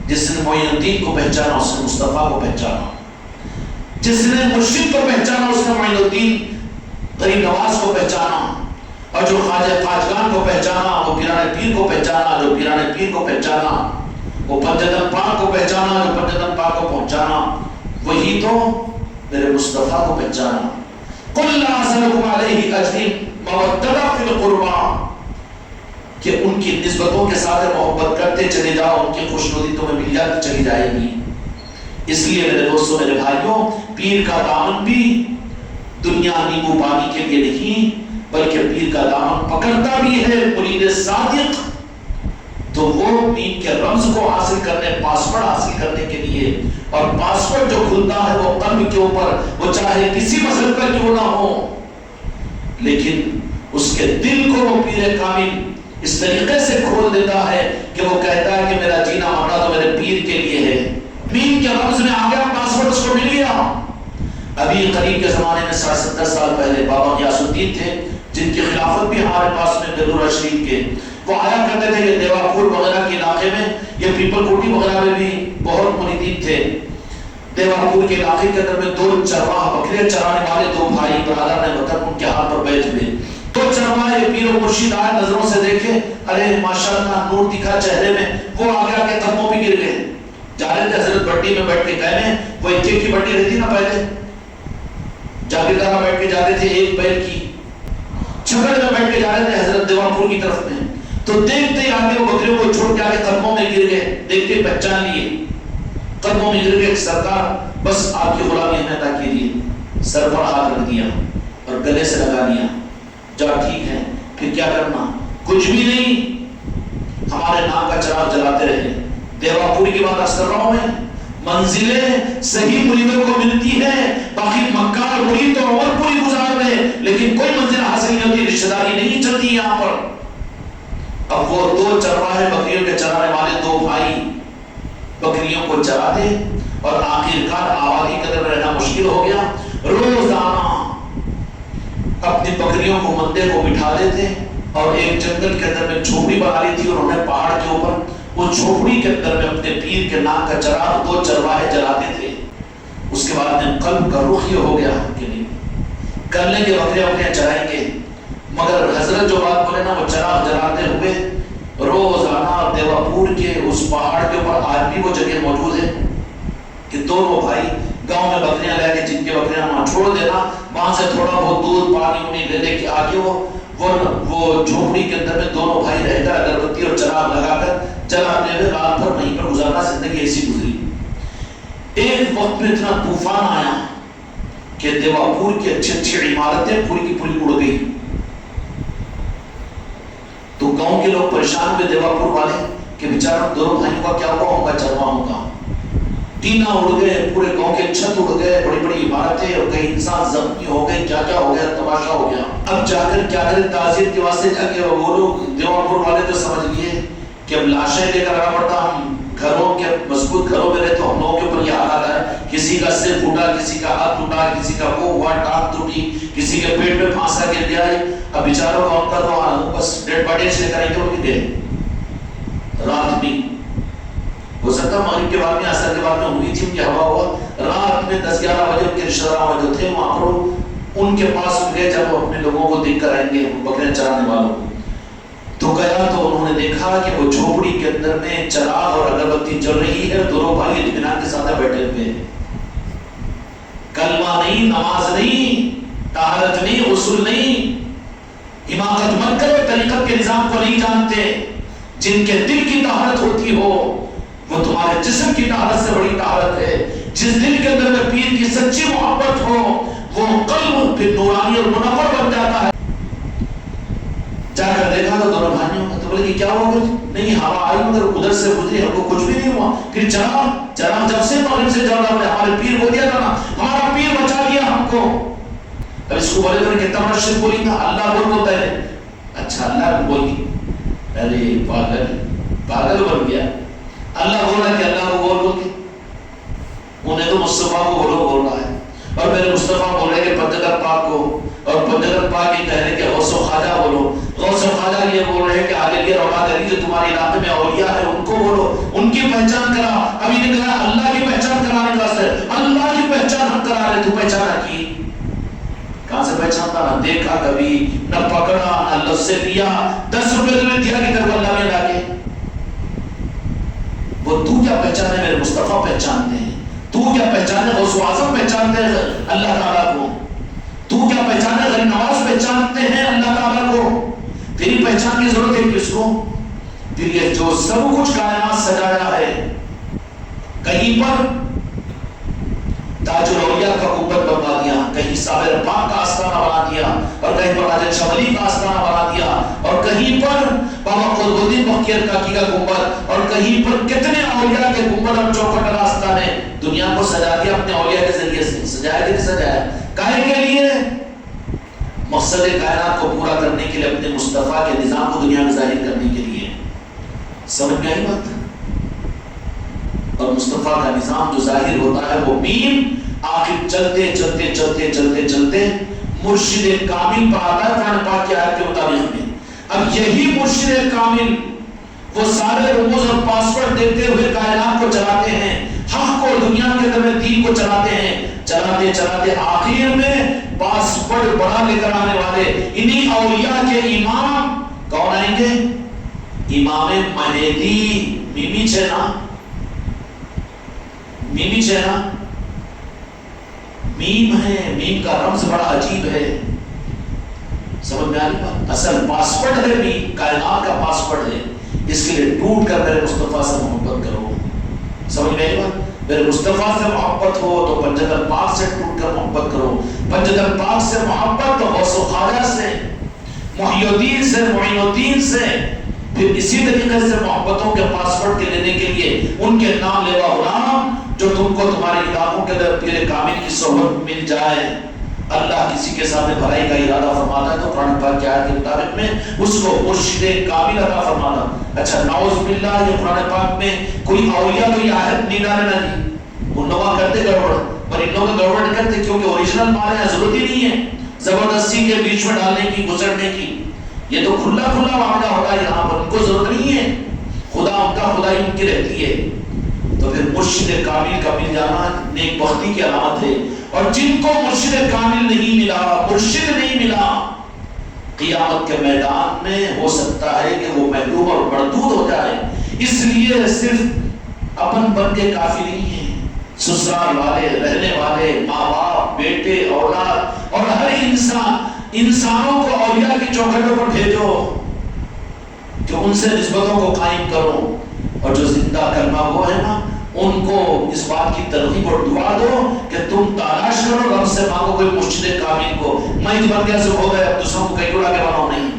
[SPEAKER 1] جس نے معین الدین کو پہچانا اس نے مصطفیٰ کو پہچانا، جس نے مرشد کو پہچانا اس نے معین الدین غریب نواز کو پہچانا، اور جو خواجہ خواجگان کو پہچانا وہ پیران پیر کو پہچانا، جو پیران پیر کو پہچانا وہ پنجتن پاک کو پہچانا، جو پنجتن پاک کو پہنچانا وہی تو میرے مصطفیٰ کو پہچانا۔ قُلْ لَا أَسْأَلُكُمْ عَلَيْهِ أَجْرٍ مَوَدَّةً فِي الْقُرْبَىٰ، کہ ان کی نسبتوں کے ساتھ محبت کرتے چلے جاؤ، ان کی خوشنودی تمہیں مل جاتی چلی جائے گی۔ اس لیے میرے دوستوں، میرے بھائیوں، پیر کا دامن بھی دنیا نیمبو پانی کے لیے نہیں، بلکہ پیر کا دامن پکڑتا بھی ہے مرید صادق تو وہ دین کے رمز کو حاصل کرنے، پاسورڈ حاصل کرنے کے لیے، اور پاسورڈ جو کھلتا ہے وہ قلب کے اوپر، وہ چاہے کسی مذہب کا کیوں نہ ہو، لیکن اس کے دل کو وہ پیر کامل اس طریقے سے کھول دیتا ہے کہ وہ کہتا ہے کہ میرا جینا مرنا تو میرے پیر کے لیے ہے۔ پیر کے رمز میں آ گیا، پاسورڈ اس کو مل گیا۔ ابھی قریب کے زمانے میں 70 سال پہلے بابا غیاث الدین تھے، جن کی خلافت بھی ہمارے پاس میں گلورہ شریف کے، وہ آیا کرتے تھے کہ دیوا پور وغیرہ کے علاقے میں، یہ پیپل کوٹی وغیرہ میں بھی بہت مریدین تھے۔ دیوا پور کے علاقے کے اندر میں 2 چرواہ بکریاں چرانے والے 2 بھائی برادر نے مطلب ان کے ہاتھ پر بیٹھ ہوئے، تو چرواہ پیر و مرشد آئے، نظروں سے دیکھے، ارے ماشاءاللہ نور دکھا چہرے میں، وہ آگے آگے قدموں پہ گر گئے، رہے تھے حضرت بٹی میں بیٹھ کے کہنے، وہ ایک ایک کی بٹی رہتی نا پہلے، جاگیردارہ بیٹھ کے جاتے تھے ایک بیل کی، چھکڑ میں بیٹھ کے جا رہے تھے حضرت دیوا پور کی طرف میں، تو دیکھتے ہی آگے وہ بکریوں کو چھوڑ کے آگے قدموں میں گر گئے، دیکھتے پہچان لیے، قدموں میں گر گئے، سرکار بس آپ کی غلامی ہمیں عطا کیجیے، سر پر ہاتھ رکھ دیا اور گلے سے لگا لیا، جا ٹھیک ہے پھر کیا کرنا، کچھ بھی نہیں، ہمارے نام کا چراغ جلاتے رہے۔ دیوا پوری کی بات کر رہا ہوں میں، منزلیں صحیح مریدوں کو ملتی ہیں، باقی مکہ اور مرید تو عمر پوری گزار رہے لیکن کوئی منزل حاصل نہیں ہوتی، رشتہ داری نہیں چلتی یہاں پر۔ اب وہ دو چرواہے بکریوں کے چرانے والے دو بھائی بکریوں کو چراتے اور آخرکار آبادی کے اندر رہنا مشکل ہو گیا، روزانہ اپنی بکریوں کو مندے کو بٹھا دیتے اور ایک جنگل کے اندر میں جھوپڑی بنا لی تھی اور انہوں نے پہاڑ کے اوپر اس جھوپڑی کے اندر میں اپنے پیر کے نام کا چراغ دو چرواہے جلاتے تھے۔ اس کے بعد میں قلب کا رخ یہ ہو گیا کہ نہیں کر لیں گے بکریاں اپنے چرائیں گے، مگر حضرت جو بات بولے نا وہ چراغ جلاتے ہوئے روزانہ دیوا پور کے اس پہاڑ کے اوپر آج بھی وہ جگہ موجود ہے کہ دونوں بھائی گاؤں میں بکریاں لے کے جن کے بکریاں وہاں چھوڑ دینا، وہاں سے تھوڑا بہت دودھ پانی انہیں لے لے کے آگے وہ جھوپڑی کے اندر میں دونوں بھائی رہ کر اگربتی اور چراغ لگا کر جلاتے ہوئے رات بھر وہیں پر گزارنا، زندگی ایسی گزری۔ ایک وقت میں اتنا طوفان آیا کہ دیوا پور کی اچھی اچھی عمارتیں پوری کی پوری اڑ گئی، تو گاؤں کے لوگ پریشان ہوئے دیوا پور والے کہ بیچارہ دونوں بھائیوں کا کیا ہوا ہوگا، چرواہوں کا ٹینا اڑ گئے، پورے گاؤں کے چھت اڑ گئے، بڑی بڑی عمارتیں، اور کئی انسان زخمی ہو گئے، کیا کیا ہو گیا، تماشا ہو گیا۔ اب جا کر کیا کریں، تعزیت کے واسطے جا کے وہ لوگ دیوا پور والے تو سمجھ لیے کہ اب لاشیں لے کر آنا پڑتا، ہم گھروں کے مضبوط گھروں میں رہتے، ہم لوگوں کے اوپر یہ حالات ہے، کسی کا سر پھوٹا، کسی کا ہاتھ ٹوٹا، کسی کا وہ ہوا، ٹانگ ٹوٹی، کسی کے پیٹ میں پھانسا گر گیا، اب بیچاروں کا ان کا تو بس ڈیڈ باڈیز لے کر آئیں گے ان کے گئے۔ رات بھی ہو سکتا مغرب کے بعد میں عصر کے بعد میں ہوئی تھی ان کی ہوا ہوا، رات میں 10-11 بجے ان کے رشتہ دار جو تھے وہاں پر ان کے پاس گئے، جب وہ اپنے لوگوں کو دیکھ کر آئیں گے بکریاں چرانے والوں کو، تو گیا تو انہوں نے دیکھا کہ وہ جھوپڑی کے اندر میں چراغ اور اگربتی جل رہی ہے، دونوں بھائی اطمینان کے ساتھ بیٹھے ہوئے، کلمہ نہیں، نماز نہیں، طہارت نہیں، غسل نہیں، حماقت مت کرو، طریقت کے نظام کو نہیں جانتے۔ جن کے دل کی طہارت ہوتی ہو وہ تمہارے جسم کی طہارت سے بڑی طہارت ہے۔ جس دل کے اندر میں پیر کی سچی محبت ہو وہ قلب پھر نورانی اور منور بن جاتا ہے۔ جا کر دیکھا تو دونوں بھائیوں کا، تو بولے کہ کیا ہو گیا؟ نہیں ہوا آئی مگر ادھر سے گزری، ہم کو کچھ بھی نہیں ہوا۔ پھر چراغ جب سے مغرب سے جل رہا ہے، ہمارے پیر کو دیا تھا نا، ہمارا پیر بچا دیا ہم کو۔ اب اس کو بولے تو کتنا بڑا شرک بولی تھا، اللہ بول بولتا ہے، اچھا اللہ بولی، ارے پاگل بن گیا، اللہ بول رہا ہے کہ اللہ کو بول بول کے، انہیں تو مصطفیٰ کو بول رہا ہے، اور میرے مصطفیٰ بول رہے کہ پنجگر پاک کو، اور پنجگر پاک یہ کہہ رہے کہ غوث و خواجہ بولو، غوث و خواجہ یہ بول رہے ہیں کہ آگے یہ اولاد علی جو تمہارے علاقے میں اولیاء ہے ان کو بولو، ان کی پہچان کرا۔ ابھی نے کہا اللہ کی پہچان کرانے کا واسطے، اللہ کی پہچان ہم کرا رہے، تو پہچانا کی کہاں سے پہچانتا؟ نہ دیکھا کبھی، نہ پکڑا، نہ لفظ سے لیا، 10 روپے تمہیں دیا کہ کربلا میں لا کے، وہ تو کیا پہچانے؟ میرے مصطفیٰ پہچانتے ہیں، تو کیا پہچانے؟ غوث اعظم پہچانتے ہیں اللہ تعالیٰ کو، تو کیا پہچانے؟ غریب نواز پہچانتے ہیں اللہ تعالیٰ کو۔ تیری پہچان کی ضرورت ہے کس کو؟ پھر یہ جو سب کچھ کائنات سجایا ہے، کہیں پر تاج الاولیاء کا گنبد بنوا دیا، کہیں صابر پاک کا آستانہ بنا دیا، اور کہیں پر راجہ شملی کا آستانہ بنا دیا، اور کہیں پر بابا قطب الدین بختیار کاکی کا گنبد، اور کہیں پر کتنے اولیاء کے گنبد اور چوکھٹ اور آستانے دنیا کو سجا دیا اپنے اولیاء کے ذریعے سے۔ سجایا کہ نہیں سجایا؟ کائے کے لیے؟ مقصد کائنات کو پورا کرنے کے لیے، اپنے مصطفیٰ کے نظام کو دنیا میں ظاہر کرنے کے لیے۔ سمجھ میں آئی بات؟ اور مصطفیٰ کا نظام جو ظاہر ہوتا ہے وہ میم آخر چلتے چلتے چلتے چلتے چلتے مرشد کامل پر آتا ہے قرآن پاک کی آیت کے مطابق میں۔ اب یہی مرشد کامل وہ سارے رموز اور پاسورڈ دیتے ہوئے کائنات کو چلاتے ہیں، حق کو دنیا کے اندر میں دین کو چلاتے ہیں، چلاتے چلاتے آخر میں پاسورڈ بڑا لے کر آنے والے انہی اولیاء کے امام کون آئیں گے؟ امام مہدی، میمی چھے نا، میمی چہنا میم ہے، میم کا رمز بڑا عجیب ہے، سمجھ میں آ رہی بات؟ اصل پاسورڈ ہے میم، کائنات کا پاسورڈ ہے، اس کے لیے ٹوٹ کر میرے مصطفیٰ سے محبت کرو، سمجھ میں آئی بات؟ میرے مصطفیٰ سے محبت ہو تو پنجتن پاک سے ٹوٹ کر محبت کرو، پنجتن پاک سے محبت تو غوث و خواجہ سے، محی الدین سے، معین الدین سے، پھر اسی طریقے سے محبتوں کے پاسورڈ کے لینے کے لیے ان کے نام لیوا غلام جو تم کو تمہارے علاقوں کے اندر پیر کامل کی صحبت مل جائے۔ اللہ کسی کے سامنے بھلائی کا ارادہ فرماتا ہے تو قرآن پاک کی آیت کے مطابق میں اس کو مرشد کامل عطا فرمانا۔ اچھا نعوذ باللہ یہ قرآن پاک میں کوئی اولیاء کوئی آیت نہیں ڈالنا جی، ان لوگ کرتے گڑبڑ، پر ان لوگ گڑبڑ نہیں کرتے کیونکہ اوریجنل مانے ہیں، ضرورت ہی نہیں ہے زبردستی کے بیچ میں ڈالنے کی، گزرنے کی، یہ تو کھلا کھلا معاملہ ہوتا ہے یہاں پر، ان کو ضرورت نہیں ہے، خدا ان کا خدائی ان کی رہتی ہے۔ تو پھر مرشد کامل کا مل جانا نیک بختی کی علامت ہے، اور جن کو مرشد کامل نہیں ملا، مرشد نہیں ملا، قیامت کے میدان میں ہو سکتا ہے کہ وہ محروم اور مردود ہو جائے۔ اس لیے صرف اپن بن کے کافی نہیں ہے، سسرال والے، رہنے والے، ماں باپ، بیٹے، اولاد اور ہر انسانوں کو اولیاء کی چوکھٹوں پر بھیجو کہ ان سے نسبتوں کو قائم کرو، اور جو زندہ کلمہ وہ ہے نا ان کو اس بات کی ترغیب اور دعا دو کہ تم تلاش کرو، رب سے مانگو کوئی مرشد کامل کو، میں اس بندے سے ہو گئے اب دوسروں کو کہیں اڑا کے بناؤ نہیں،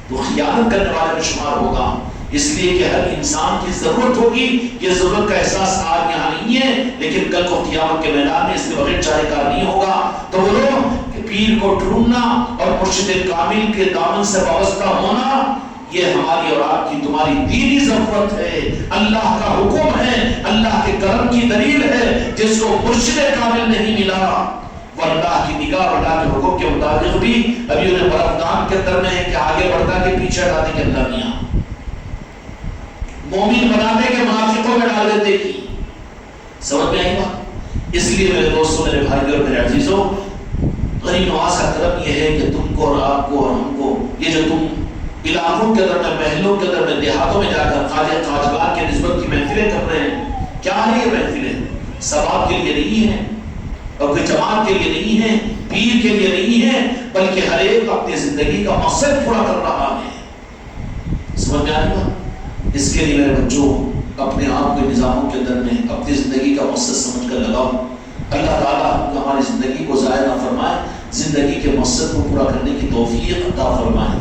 [SPEAKER 1] تو خیانت کرنے والے میں شمار ہوگا۔ اس لیے کہ ہر انسان کی ضرورت ہوگی، یہ ضرورت کا احساس آج یہاں نہیں ہے لیکن کل کو قیامت کے میدان میں اس کے بغیر چارے کار نہیں ہوگا۔ تو بولو کہ پیر کو ڈھونڈنا اور مرشد کامل کے دامن سے وابستہ ہونا یہ ہماری اور آپ کی تمہاری دینی ضرورت ہے، اللہ کا حکم ہے، اللہ کے کرم کی دلیل ہے۔ جس کو مرشد کامل نہیں ملا وہ اللہ کی نگاہ اور اللہ کے حکم کے مطابق بھی ابھی انہیں برفدان کے اندر میں ہے کہ آگے بڑھتا کہ پیچھے ہٹانے کے اندر نہیں آ، مومن بنانے کے منافقوں میں ڈال دیتے کی، سمجھ میں آئی بات؟ اس لیے میرے دوستوں، میرے بھائی اور میرے عزیزوں، غریب نواز کا کرم یہ ہے کہ تم کو اور آپ کو اور ہم کو یہ جو تم علاقوں کے اندر میں، محلوں کے اندر میں، دیہاتوں میں جا کر خواجہ خواجگان کے نسبت کی محفلیں کر رہے ہیں، کیا ہے یہ محفلیں؟ ثواب کے لیے نہیں ہیں اور کوئی جماعت کے لیے نہیں ہے، پیر کے لیے نہیں ہے، بلکہ ہر ایک اپنی زندگی کا مقصد پورا کر رہا ہے۔ سمجھ میں آ رہی بات؟ اس کے لیے میرے بچوں اپنے آپ کو نظاموں کے اندر میں اپنی زندگی کا مقصد سمجھ کر لگاؤ۔ اللہ تعالیٰ ہماری زندگی کو ضائع نہ فرمائے، زندگی کے مقصد کو پورا کرنے کی توفیق عطا فرمائے۔